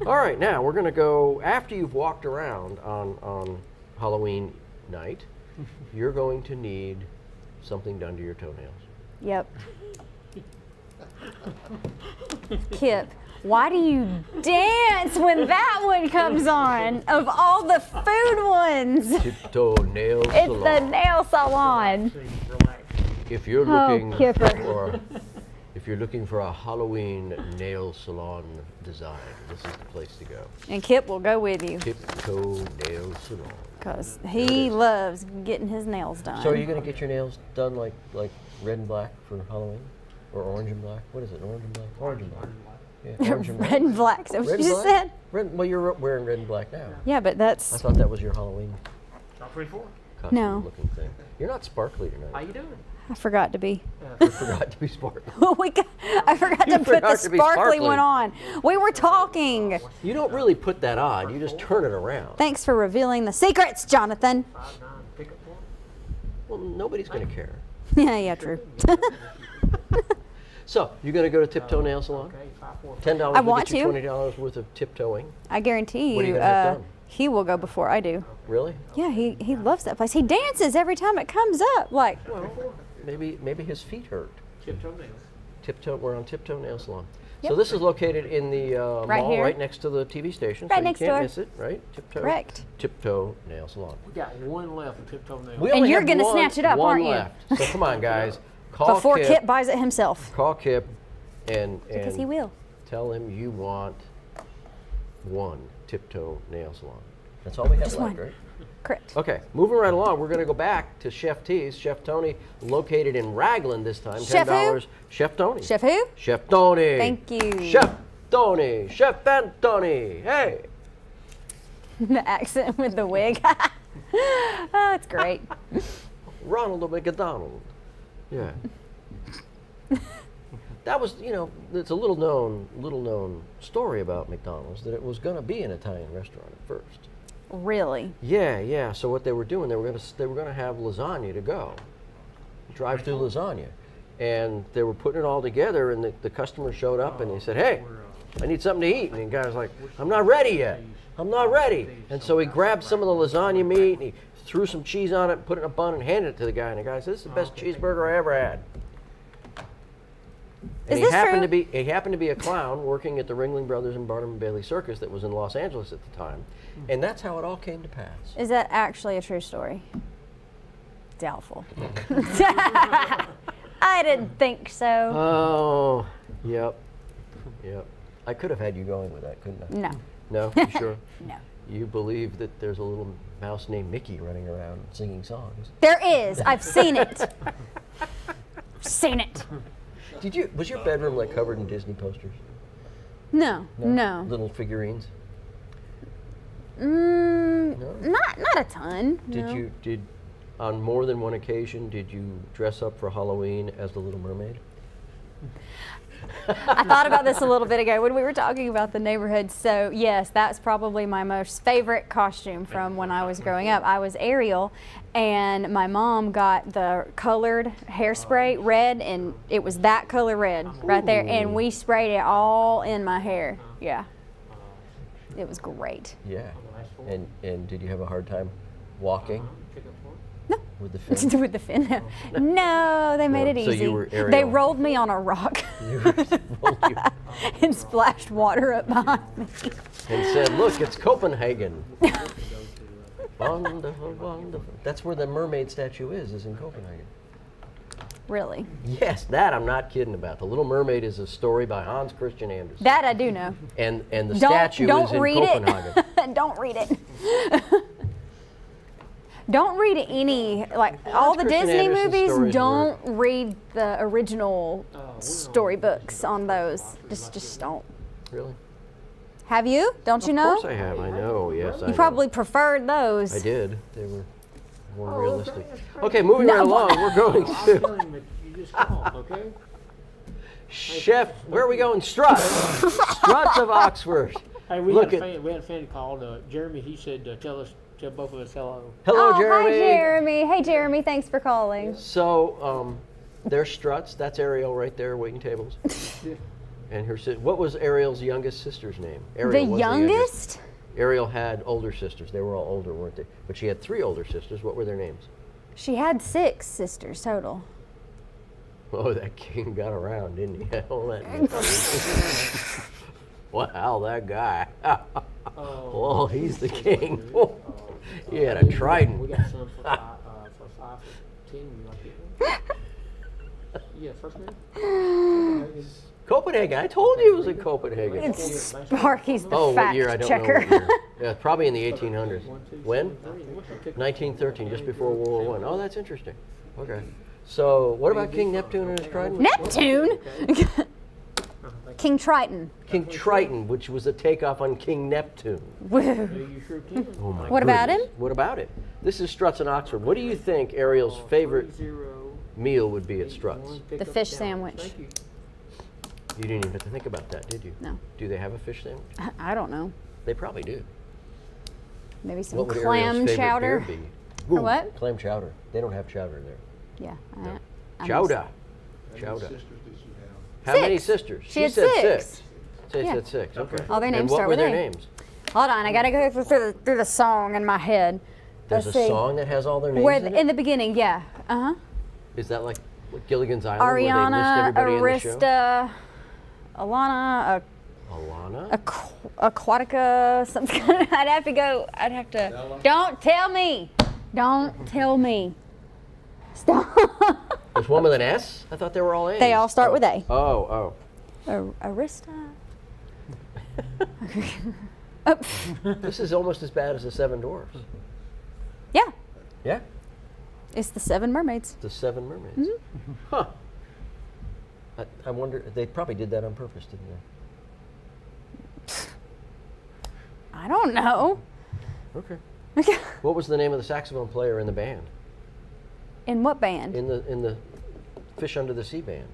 All right, now we're going to go, after you've walked around on Halloween night, you're going to need something done to your toenails. Yep. Kip, why do you dance when that one comes on? Of all the food ones, Tiptoe nail it's the salon. nail salon. See, relax. If you're Oh, looking Kipper. for if you're looking for a Halloween nail salon design, this is the place to go. And Kip will go with you Tiptoe Nail Salon. because he loves getting his nails done. So are you going to get your nails done like red and black for Halloween? Or orange and black? What is it, orange and black? Orange and black. Yeah, orange and black. Red and black, is that what Red you and just black? said? Red, well, you're wearing red and black now. Yeah, but I that's, thought that was your Halloween Top 24. costume No. looking thing. You're not sparkly How tonight. you doing? I forgot to be. You forgot to be sparkly. I forgot to put the forgot to be sparkly sparkly. one on. We were talking. You don't really put that on. You just turn it around. Thanks for revealing the secrets, Jonathan. 5'9" pickup point. Well, nobody's going to care. Yeah, true. So, you're going to go to Tiptoe Nail Salon? Okay, 5'4". $10 I will want get you to. $20 worth of tiptoeing. I guarantee What are you you, gonna have done? he will go before I do. Really? Yeah, he loves that place. He dances every time it comes up. Like, Well, maybe his feet hurt. Chip toenails. Tiptoe. We're on Tiptoe Nail Salon. So Yep. this is located in the Right mall, here. right next to the TV station. Right so next you can't door. miss it, right? Tiptoe. Correct. Tiptoe Nail Salon. We got one left of tip toenails. We And only you're have gonna one- snatch it up, one aren't you? left. So come on, guys. Call before Kip. Kip buys it himself. Call Kip and Because he will. tell him you want one Tiptoe Nail Salon. That's all we have Just left, one. right? Correct. Okay, moving right along, we're going to go back to Chef T's. Chef Tony, located in Raglan this time. Chef who? $10. Chef Tony. Chef who? Chef Tony. Thank you. Chef Tony. Chef Anthony. Hey. The accent with the wig. Oh, it's great. Ronald McDonald. Yeah. That was, you know, it's a little known story about McDonald's that it was going to be an Italian restaurant at first. Really? Yeah. So what they were doing, they were going to have lasagna to go, drive-through lasagna, and they were putting it all together. And the customer showed up and they said, "Hey, I need something to eat." And the guy's like, "I'm not ready yet. I'm not ready." And so he grabbed some of the lasagna meat and he threw some cheese on it, put it in a bun, and handed it to the guy. And the guy said, "This is the best cheeseburger I ever had." And Is this true? he happened to be a clown working at the Ringling Brothers and Barnum and Bailey Circus that was in Los Angeles at the time, and that's how it all came to pass. Is that actually a true story? Doubtful. I didn't think so. Oh, yep. I could have had you going with that, couldn't I? No. No, you sure? No. You believe that there's a little mouse named Mickey running around singing songs? There is. I've seen it. Seen it. Was your bedroom like covered in Disney posters? No. No. Little figurines? Mm, No? not a ton. No. Did on more than one occasion did you dress up for Halloween as the Little Mermaid? I thought about this a little bit ago when we were talking about the neighborhood. So yes, that's probably my most favorite costume from when I was growing up. I was Ariel, and my mom got the colored hairspray red, and it was that color red right there, and we sprayed it all in my hair. Yeah, it was great. Yeah. And did you have a hard time walking? No. With the fin? With the fin? No, they made it So easy. you were Ariel. They rolled me on a rock and splashed water up behind me. And said, look, it's Copenhagen. Wonderful, wonderful. That's where the mermaid statue is in Copenhagen. Really? Yes, that I'm not kidding about. The Little Mermaid is a story by Hans Christian Andersen. That I do know. And the statue is in Copenhagen. Don't read it. Don't read any, like all the Christian Disney Andersen movies, stories don't read the original storybooks on those. Just don't. Really? Have you? Don't you know? Of course I have. I know. Yes, I You know. probably preferred those. I did. They were more realistic. Okay, moving right along. We're going to You just called, okay? Chef. Where are we going? Struts. Struts of Oxford. Hey, we Look had at- a fan called Jeremy. He said, tell both of us hello. Hello, Oh, Jeremy. hi, Jeremy. Hey, Jeremy. Thanks for calling. So, there's Struts. That's Ariel right there waiting tables. And her what was Ariel's youngest sister's name? Ariel The was youngest? Ariel had older sisters. They were all older, weren't they? But she had 3 older sisters. What were their names? She had 6 sisters total. Oh, that king got around, didn't he? Oh, that wow, that guy. Well, he's the king. He had a trident. We got some for 5 for 10. You like it? Yeah, first name? Copenhagen. I told you it was in Copenhagen. It's Sparky's the Oh, fact what year? I don't checker. know what year. Yeah, probably in the 1800s. When? 1913, just before World War I. Oh, that's interesting. Okay. So, what about King Neptune and his trident? Neptune? King Triton. King Triton, which was a takeoff on King Neptune. Woo. You sure can. Oh my What about goodness. him? What about it? This is Struts in Oxford. What do you think Ariel's favorite 30, meal would be at Struts? The fish sandwich. Thank you. You didn't even have to think about that, did you? No. Do they have a fish sandwich? I don't know. They probably do. Maybe some What would clam Ariel's favorite chowder. beer be? Or what? Clam chowder. They don't have chowder there. Yeah. No. I'm Chowder. How Chowder. many sisters did she have? How many 6. sisters? She had said 6. She Yeah. said 6. Okay. All their names and what start were with their A. names? Hold on, I gotta go through the song in my head. There's Let's a see. song that has all their names Where in it? in the beginning, yeah. Is that like what, Gilligan's Island, where they list Ariana, everybody in the show? Arista, Alana, Alana? Aquatica, something. I'd have to. Stella? Don't tell me. Don't tell me. Stop. There's one with an S? I thought they were all A's. They all start with A. Oh, Arista. This is almost as bad as the Seven Dwarfs. Yeah, Yeah? it's the 7 mermaids. The Seven Mermaids. Mm-hmm. Huh. I wonder, they probably did that on purpose, didn't they? I don't know. Okay. What was the name of the saxophone player in the band? In what band? In the Fish Under the Sea band?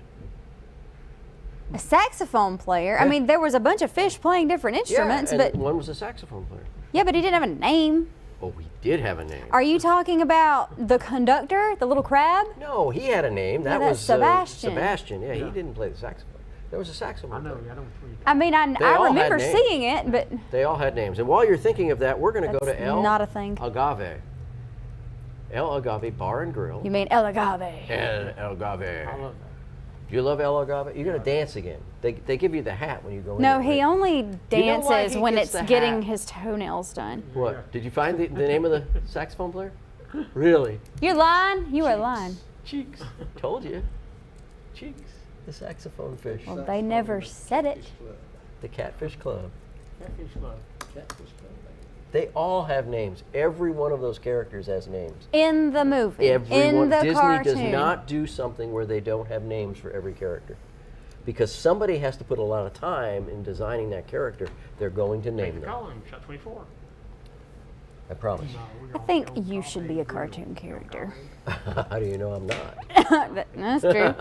A saxophone player. I Yeah. mean, there was a bunch of fish playing different instruments, yeah, and but one was a saxophone player. yeah, but he didn't have a name. Oh, he did have a name. Are you talking about the conductor, the little crab? No, he had a name. That that's was Sebastian. Sebastian. Yeah, Yeah. he didn't play the saxophone. There was a I saxophone know. player. I don't. I mean, They all I had remember names. seeing it, but They all had names. And while you're thinking of that, we're going to go That's to El not a thing. Agave. El Agave Bar and Grill. you mean El Agave. El Agave. I love that. Do you love El Agave? You're going to dance again. They give you the hat when you go in. No, there, he right? only You know why dances he when gets it's the getting hat? his toenails done. What? Did you find the name of the saxophone player? Really? You're lying? You are lying. Cheeks. Told you. Cheeks. The saxophone fish. Well, they never said it. The Catfish Club. Catfish Club. Catfish Club. They all have names. Every one of those characters has names. In the movie. Everyone. in the Disney cartoon. does not do something where they don't have names for every character. Because somebody has to put a lot of time in designing that character. They're going to name them. Call him. Shot 24. I promise. I think you should be a cartoon character. How do you know I'm not? That's true.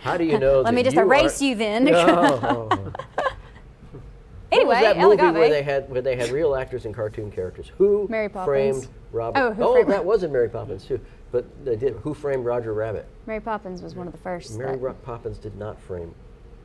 How do you know? Let me just erase you then. No. Anyway, what was that movie Elegave. where they had real actors and cartoon characters? Who Mary Poppins. framed Robert? Oh, Who Framed- that was in Mary Poppins too. But they did. Who framed Roger Rabbit? Mary Poppins was one of the first. Mary Poppins did not frame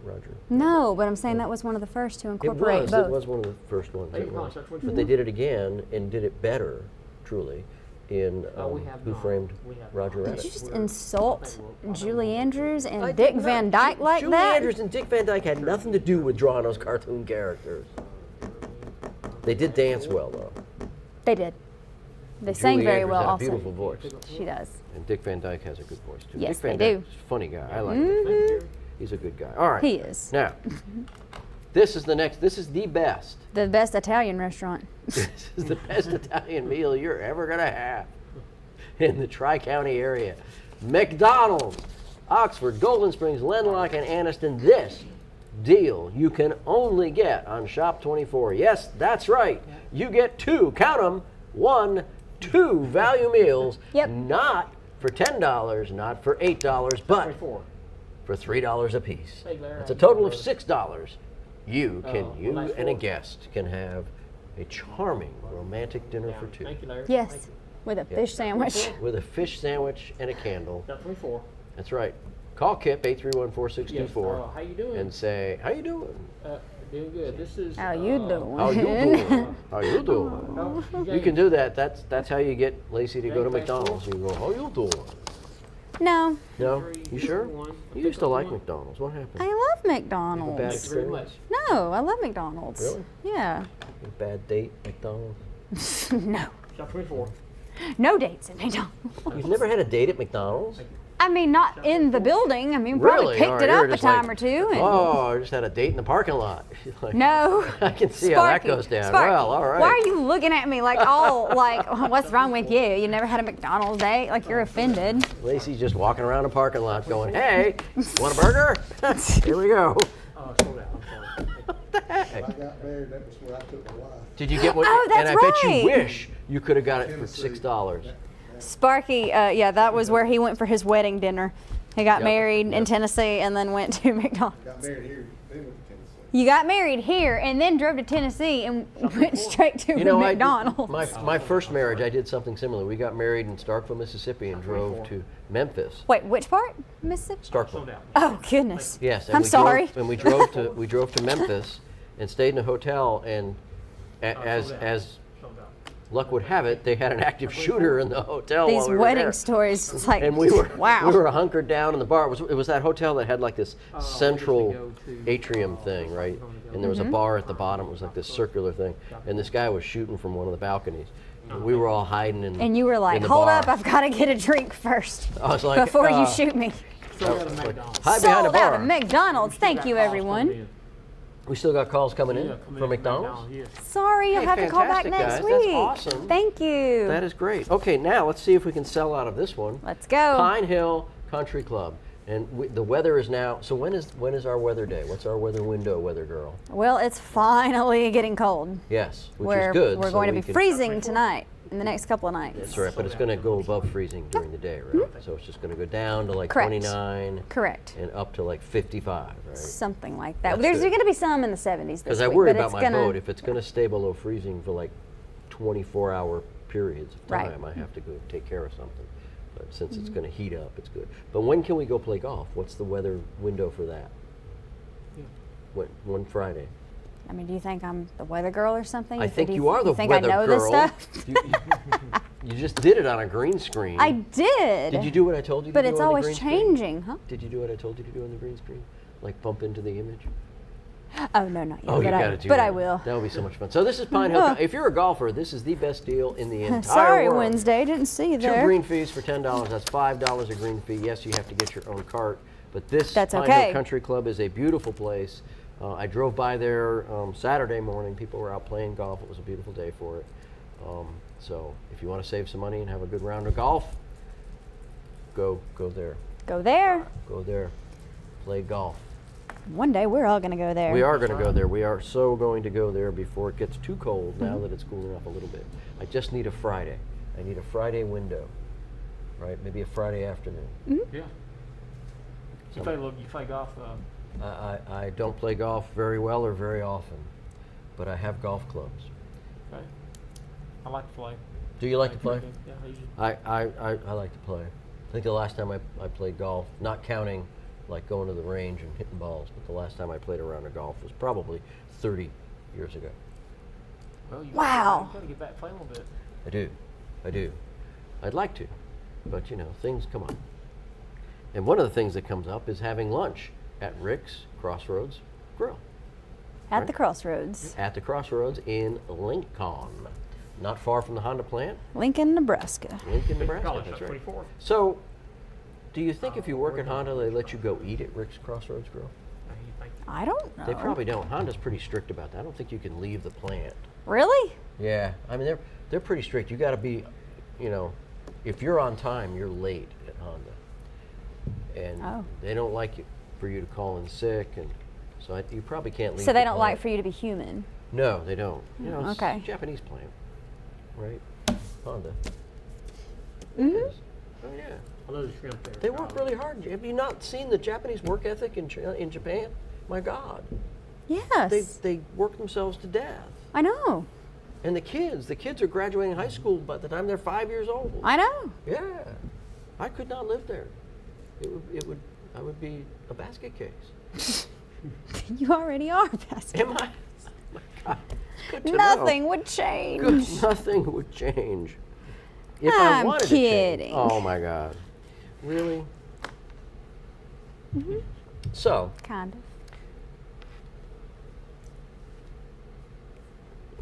Roger. No, but I'm saying that was one of the first to It incorporate was. both. It was one of the first ones. Hey, It was. Concept, But they did it again and did it better, truly, in we have Who not. Framed We have Roger not. Did Rabbit. you just insult Julie Andrews and I Dick did Van not. Dyke like Julie that? Andrews and Dick Van Dyke had nothing to do with drawing those cartoon characters. They did dance well, though. They did. They sang Julie very Andrews well had a also. beautiful voice. She does. And Dick Van Dyke has a good voice, too. Yes, Dick Van they Dyke's do. a funny guy. I like him. He's a good guy. All right. He is. Now, this is the best. The best Italian restaurant. This is the best Italian meal you're ever going to have in the Tri-County area. McDonald's, Oxford, Golden Springs, Lenlock, and Anniston. This deal you can only get on Shop 24. Yes, that's right. You get two, count them, two value meals. Yep. Not for $10, not for $8, but 24. for $3 a piece. Hey, Larry, That's a how you total doing, of $6. You nice and a work. guest can have a charming romantic dinner for two. Thank you, Larry. Yes, Thank you. with a fish sandwich. With a fish sandwich and a candle. Got 24. That's right. Call Kip, 831-4624, Yes. How you doing? and say, how you doing? Doing good. This is. How you doing? How you doing? How you doing? Oh, You can do that. That's how you get Lacey to go to Thanks, McDonald's. You go, how you doing? No, No? You sure? One. You used to like McDonald's. What happened? I love Bad McDonald's. Thank you very much. experience? No, I love McDonald's. Really? Yeah. A bad date, McDonald's? No. Shop 24. No dates at McDonald's. You've never had a date at McDonald's? I mean, not in the building. I mean, probably Really? picked All it right, up you're a just like, time or two. And Oh, I just had a date in the parking lot. Like, no. I can see how that Sparky, goes down. Sparky, Well, all right. Why are you looking at me like all like, what's wrong with you? You never had a McDonald's date? Like you're offended. Lacey's just walking around a parking lot going, hey, want a burger? Here we go. Slow down. I'm sorry. Heck. When I got married, that was where I took my wife. Did you get what? Oh, that's and I bet you right. wish you could have got it for Tennessee. $6. Sparky, yeah, that was where he went for his wedding dinner. He got Yep, married in yep. Tennessee and then went to McDonald's. Got married here, then went to Tennessee. You got married here and then drove to Tennessee and went straight to You know, McDonald's. my first marriage, I did something similar. We got married in Starkville, Mississippi, and drove to Memphis. Wait, which part? Mississippi? Slow Starkville. down. Oh goodness. Yes, and I'm we sorry. Drove, and we drove to Memphis, and stayed in a hotel. And as Slow as down. luck would have it, they had an active shooter in the hotel. These while we were wedding there. stories, it's like, And we were wow. we were hunkered down in the bar. It was that hotel that had like this we used to central go to, atrium thing, right? And there was a bar at the bottom. It was like this circular thing. And this guy was shooting from one of the balconies. And we were all hiding in. And you were like, in the hold bar. up, I've got to get a drink first I was like, before you shoot me. Sold out of McDonald's. hide behind the Sold out bar. of McDonald's. Thank you, everyone. We still got calls coming in Yeah, come from in McDonald's. Yes. Sorry, you'll Hey, have to call back fantastic, next guys. week. That's awesome. Thank you. That is great. Okay, now let's see if we can sell out of this one. Let's go. Pine Hill Country Club. And the weather is now. So when is our weather day? What's our weather window, weather girl? Well, it's finally getting cold. Yes, which We're, is good. we're so going to we be can- freezing tonight in the next couple of nights. That's right, but it's going to go above freezing during the day, right? So it's just going to go down to like Correct. 29 Correct. and up to like 55, right? Something like that. That's There's good. going to be some in the 70s this Because I week, worry but about it's my gonna, boat. If it's going to stay below freezing for like 24-hour periods of Right. time, I have to go take care of something. But since Mm-hmm. it's going to heat up, it's good. But when can we go play golf? What's the weather window for that? One Friday. I mean, do you think I'm the weather girl or something? I Do think you are the think weather I know girl. this stuff? You just did it on a green screen. I did. Did you do what I told you But to do it's on the always green screen? changing, huh? Did you do what I told you to do on the green screen? Like bump into the image? Oh, no, not yet. Oh, you but got I, to do but that. I will. That would be so much fun. So this is Pine Hill. If you're a golfer, this is the best deal in the entire Sorry, world. Wednesday. Didn't see you Two there. green fees for $10. That's $5 a green fee. Yes, you have to get your own cart, but this That's Pine okay. Hill Country Club is a beautiful place. I drove by there Saturday morning. People were out playing golf. It was a beautiful day for it. So if you want to save some money and have a good round of golf, go there. Go there. Go there. Play golf. One day we're all going to go there. We are going to go there. We are so going to go there before it gets too cold, now that it's cooling off a little bit. I just need a Friday. I need a Friday window, right? Maybe a Friday afternoon. Yeah. You play golf. I don't play golf very well or very often, but I have golf clubs. Okay. I like to play. Do you like to play? Yeah, I usually. I like to play. I think the last time I played golf, not counting like going to the range and hitting balls, but the last time I played a round of golf was probably 30 years ago. Well, you Wow. gotta get back playing a little bit. I do. I'd like to, but you know, things come up. And one of the things that comes up is having lunch at Rick's Crossroads Grill. At the Crossroads. At the Crossroads in Lincoln, not far from the Honda plant. Lincoln, Nebraska. Lincoln, Nebraska. College, That's right. 24. So, do you think if you work at Honda, they let you go eat at Rick's Crossroads Grill? I don't know. They probably don't. Honda's pretty strict about that. I don't think you can leave the plant. Really? Yeah, I mean they're pretty strict. You got to be, you know, if you're on time, you're late at Honda, and they don't like you for you to call in sick, and so you probably can't leave. So they the don't plant. like for you to be human. No, they don't. You know, it's Okay. a Japanese plant, right? Honda. Mhm. It is. Oh yeah. I love the shrimp there. They work really hard. Have you not seen the Japanese work ethic in Japan? My God, Yes. they work themselves to death. I know. And the kids are graduating high school by the time they're 5 years old. I know. Yeah, I could not live there. I would be a basket case. You already are, Pastor. Am I? My God, it's good to Nothing know. would change. Good, nothing would change. If I I'm wanted kidding. to change. Oh my God, really? So Kind of.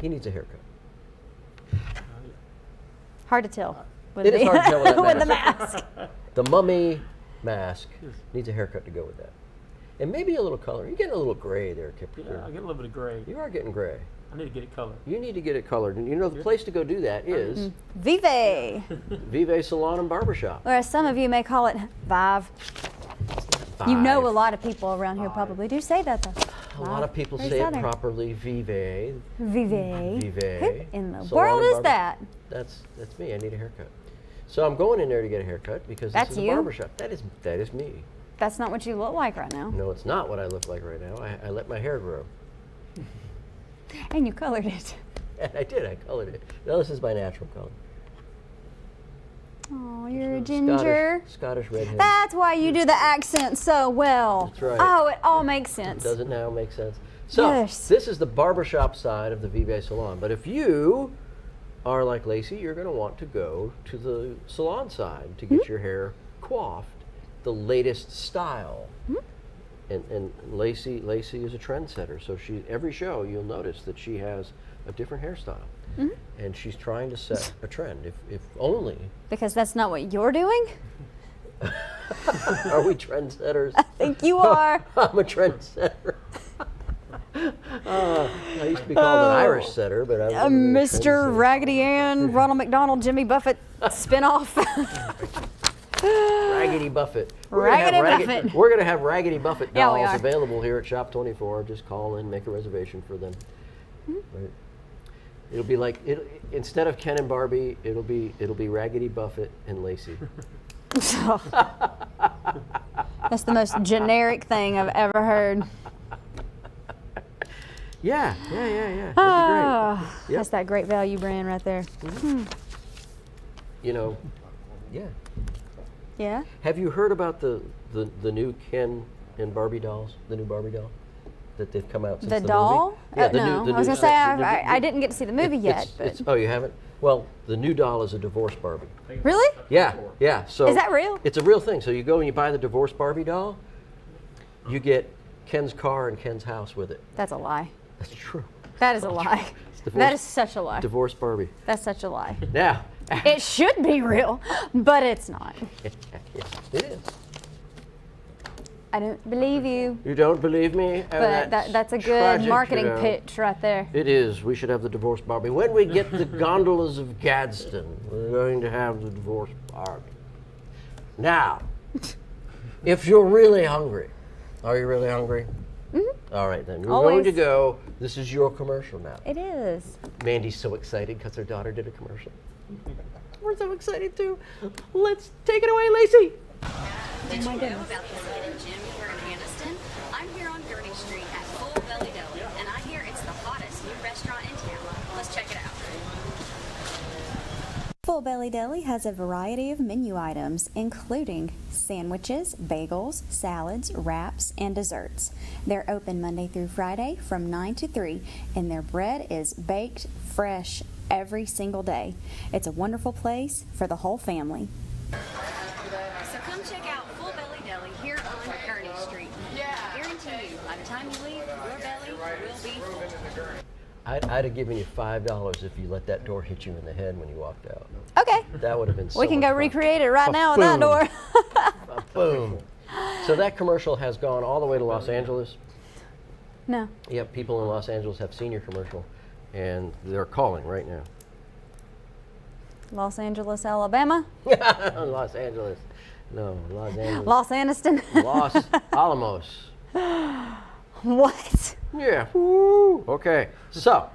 he needs a haircut. Hard to tell. With It is hard to tell with that with the mask. mask. The mummy mask needs a haircut to go with that, and maybe a little color. You're getting a little gray there, Kipper. Yeah, I get a little bit of gray. You are getting gray. I need to get it colored. You need to get it colored. And you know the place to go do that is Vive. Vive Salon and Barbershop. Or as some of you may call it, Vive. You know a Vive. lot of people around here probably do say that though. A lot of people Very say Southern. it properly. Vive. Vive. Vive. Who in the Salon world and is barber- that? That's me. I need a haircut. So I'm going in there to get a haircut because That's this is you? a barbershop. That is me. That's not what you look like right now. No, it's not what I look like right now. I let my hair grow. And you colored it. And I did. I colored it. No, this is my natural color. Oh, you're a ginger. Scottish redhead. That's why you do the accent so well. That's right. Oh, it all makes sense. Does it now make sense? So, Yes. this is the barbershop side of the Vive Salon. But if you are like Lacey, you're going to want to go to the salon side to get your hair coiffed the latest style. And Lacey is a trendsetter. So every show you'll notice that she has a different hairstyle. And she's trying to set a trend. If only. Because that's not what you're doing? Are we trendsetters? I think you are. I'm a trendsetter. I used to be called an Irish setter, but I was Mr. Raggedy Ann, Ronald McDonald, Jimmy Buffett spinoff. Raggedy Buffett. Raggedy Buffett. We're going to have Raggedy Buffett Yeah, we dolls are. available here at Shop 24. Just call in, make a reservation for them. Right. It'll be like instead of Ken and Barbie, it'll be Raggedy Buffett and Lacey. That's the most generic thing I've ever heard. Yeah. That'd Ah, Yep. That's that great value brand right there. be great. You know, yeah. Yeah? Have you heard about the new Ken and Barbie dolls? The new Barbie doll that they've come out since The the doll? movie? Yeah, no. I was going to say, I didn't get to see the movie yet. But Oh, you haven't? Well, the new doll is a divorced Barbie. really? Yeah. So Is that real? It's a real thing. So you go and you buy the divorced Barbie doll. You get Ken's car and Ken's house with it. That's a lie. That's true. That is a lie. divorced- That is such a lie. Divorced Barbie. That's such a lie. Now, It should be real, but it's not. it is. I don't believe you. You don't believe me? Oh, But that's a good tragic, marketing you know. pitch right there. It is. We should have the divorced Barbie. When we get the gondolas of Gadsden, we're going to have the divorced Barbie. Now, if you're really hungry, are you really hungry? All right, then. We're Always. going to go. This is your commercial now. It is. Mandy's so excited because her daughter did a commercial. We're so excited too. Let's take it away, Lacey. Did you know about this hidden gym here in Anniston? I'm here on Gurney Street at Full Belly Deli, and I hear it's the hottest new restaurant in town. Let's check it out. Full Belly Deli has a variety of menu items, including sandwiches, bagels, salads, wraps, and desserts. They're open Monday through Friday from 9 to 3, and their bread is baked fresh every single day. It's a wonderful place for the whole family. So come check out Full Belly Deli here on Gurney Street. I guarantee you, by the time you leave, your belly will be full. I'd have given you $5 if you let that door hit you in the head when you walked out. Okay. That would have been so We can much go fun. recreate it right now with that door. Boom. So that commercial has gone all the way to Los Angeles. No. Yep, people in Los Angeles have seen your commercial, and they're calling right now. Los Angeles, Alabama. Los Angeles. No, Los Angeles. Los Aniston. Los Alamos. What? Yeah. Woo. Okay. So,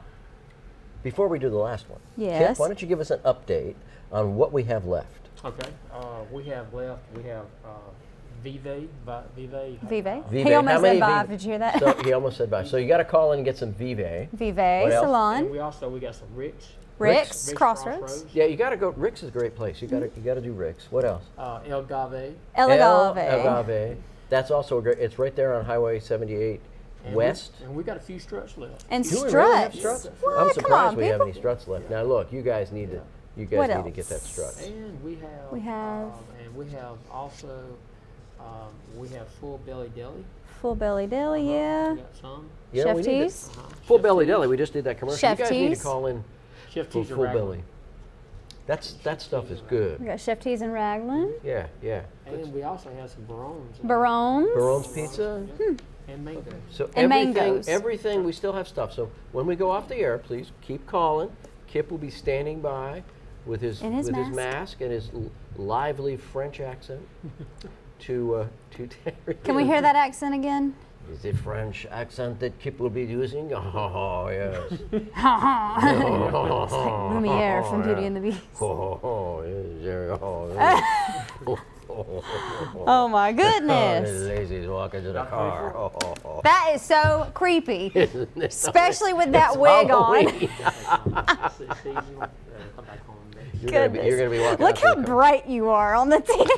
before we do the last one, Yes. Kip, why don't you give us an update on what we have left? Okay, we have Vive. Vive. Vive. He almost How many said bye. Vive? Did you hear that? So he almost said bye. So you got to call in and get some Vive. Vive What else? Salon. And we got some Rick's. Rick's Crossroads. Yeah, you got to go. Rick's is a great place. You got to do Rick's. What else? El Gave. El Agave. Agave. That's also a great. It's right there on Highway 78 And West. And we got a few struts left. And Do we really have struts. struts? What? I'm Come surprised on, we have people. any struts left. Now look, you guys need to. You guys What need to get that else? strut. And we have. And we have also. We have Full Belly Deli. Full Belly Deli, We yeah. got some. Yeah, Chef we need to- Tees. Full Chef Belly Tees. Deli. We just did that commercial. Chef you guys need Tees. to call in Chef for Tees are Full regular. Belly. That stuff is good. We got Chef Tees and Raglan. Yeah, yeah. And we also have some Barones. Barones. Barone's Pizza. And mango. So And everything, mangoes. everything, we still have stuff. So when we go off the air, please keep calling. Kip will be standing by with his In his mask and his lively French accent to Can we hear that accent again? Is the French accent that Kip will be using? Oh yes. Lumiere from Beauty and the Beast. Oh, yes, yes. Oh my The goodness. lazy's walking to the car. That is so creepy. Isn't it? Especially with that It's wig Halloween. on. Seasonal. Come back home. You're gonna be walking. Look out to how the car. bright you are on the TV.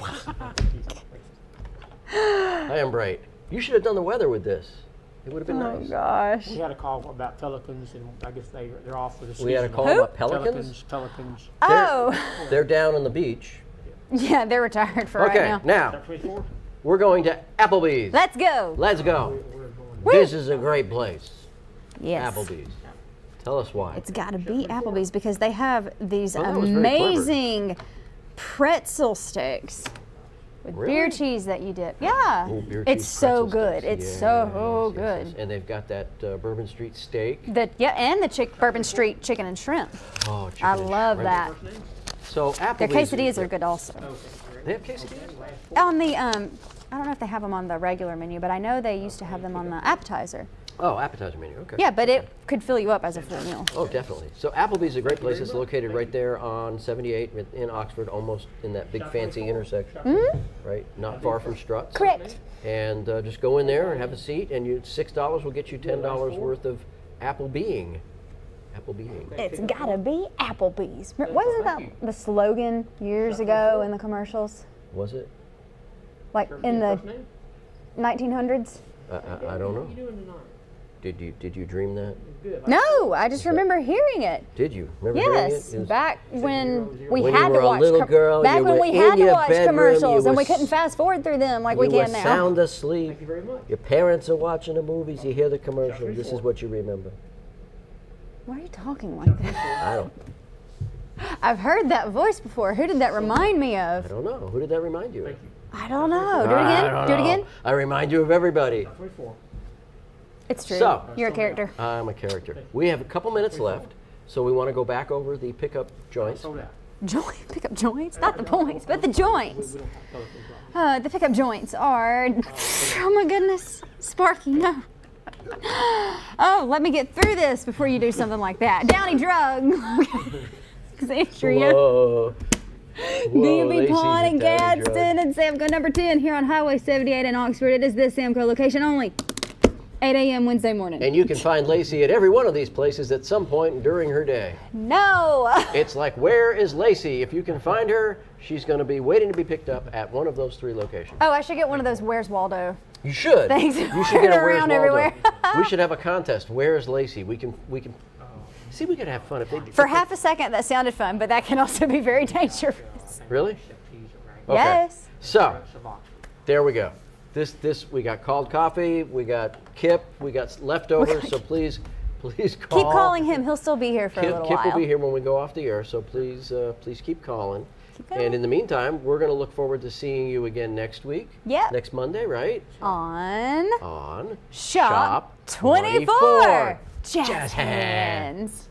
I am bright. You should have done the weather with this. It would have been Oh nice. gosh. We had a call about pelicans, and I guess they're off for the season. We had a call Who? about pelicans. Pelicans. Oh. They're down on the beach. Yeah, they're retired for Okay, right now. now Top 24. we're going to Applebee's. Let's go. Let's go. We're going. This is a great place. Yes. Applebee's. Tell us why. It's got to be Applebee's because they have these Oh, that was very clever. amazing pretzel sticks with beer Really? cheese that you dip. Yeah. Ooh, beer It's cheese so pretzel good. sticks. It's Yes, so yes, good. yes. And they've got that Bourbon Street steak. And the Bourbon Street chicken and shrimp. Oh, chicken I and love shrimp. that. So Applebee's. Their quesadillas are good also. They have quesadillas? On the I don't know if they have them on the regular menu, but I know they used to have them on the appetizer. Oh, appetizer menu. Okay. Yeah, but it could fill you up as a full meal. Oh, definitely. So Applebee's is a great place. It's located right there on 78 in Oxford, almost in that big fancy intersection. Right, not far from Struts. Correct. And just go in there and have a seat, and $6 will get you $10 worth of Applebeing. Applebeing. It's gotta be Applebee's. Wasn't that the slogan years ago in the commercials? Was it? Like in the First name? 1900s? I don't know. What are you doing tonight? Did you dream that? Good. No, I just remember hearing it. Did you? Remember hearing Yes, it? It was- back when we When had you to were a watch little girl, back you when were we in had to your watch bedroom, commercials you and we were couldn't fast forward through them like we you were can now. sound asleep. Thank you very much. Your parents are watching the movies. You hear the commercial. This is what you remember. Why are you talking like that? I don't. I've heard that voice before. Who did that remind me I of? don't know. Who did that remind you of? Thank you. I don't know. Do it I again. don't Do it know. again. I remind you of everybody. 24. It's true. So- You're a character. I'm a character. We have a couple minutes left, so we want to go back over the pickup joints. Sold out. Pick up joints, not the points, but the joints. We don't have pelicans. The pickup joints are. Oh my goodness, Sparky, no. Oh, let me get through this before you do something like that. Downey Drug. Alexandria. Whoa. B&B Lacey's Pawn at in Downey Drug. Gadsden and Samco number 10 here on Highway 78 in Oxford. It is this Samco location only. 8 a.m. Wednesday morning. And you can find Lacey at every one of these places at some point during her day. No. It's like, where is Lacey? If you can find her, she's going to be waiting to be picked up at one of those 3 locations. Oh, I should get one of those Where's Waldo. You should. Thanks. You should get a Where's Around Waldo. everywhere. We should have a contest. Where's Lacey? We can. See, we could have fun if they. For half a second, that sounded fun, but that can also be very dangerous. Really? Okay. Yes. So, there we go. This we got called coffee. We got Kip. We got leftovers. So please call. Keep calling him. He'll still be here for a little Kip while. will be here when we go off the air. So please keep calling. Keep going. And in the meantime, we're going to look forward to seeing you again next week. Yeah. Next Monday, right? On On Shop 24. Jazz Jazz hands.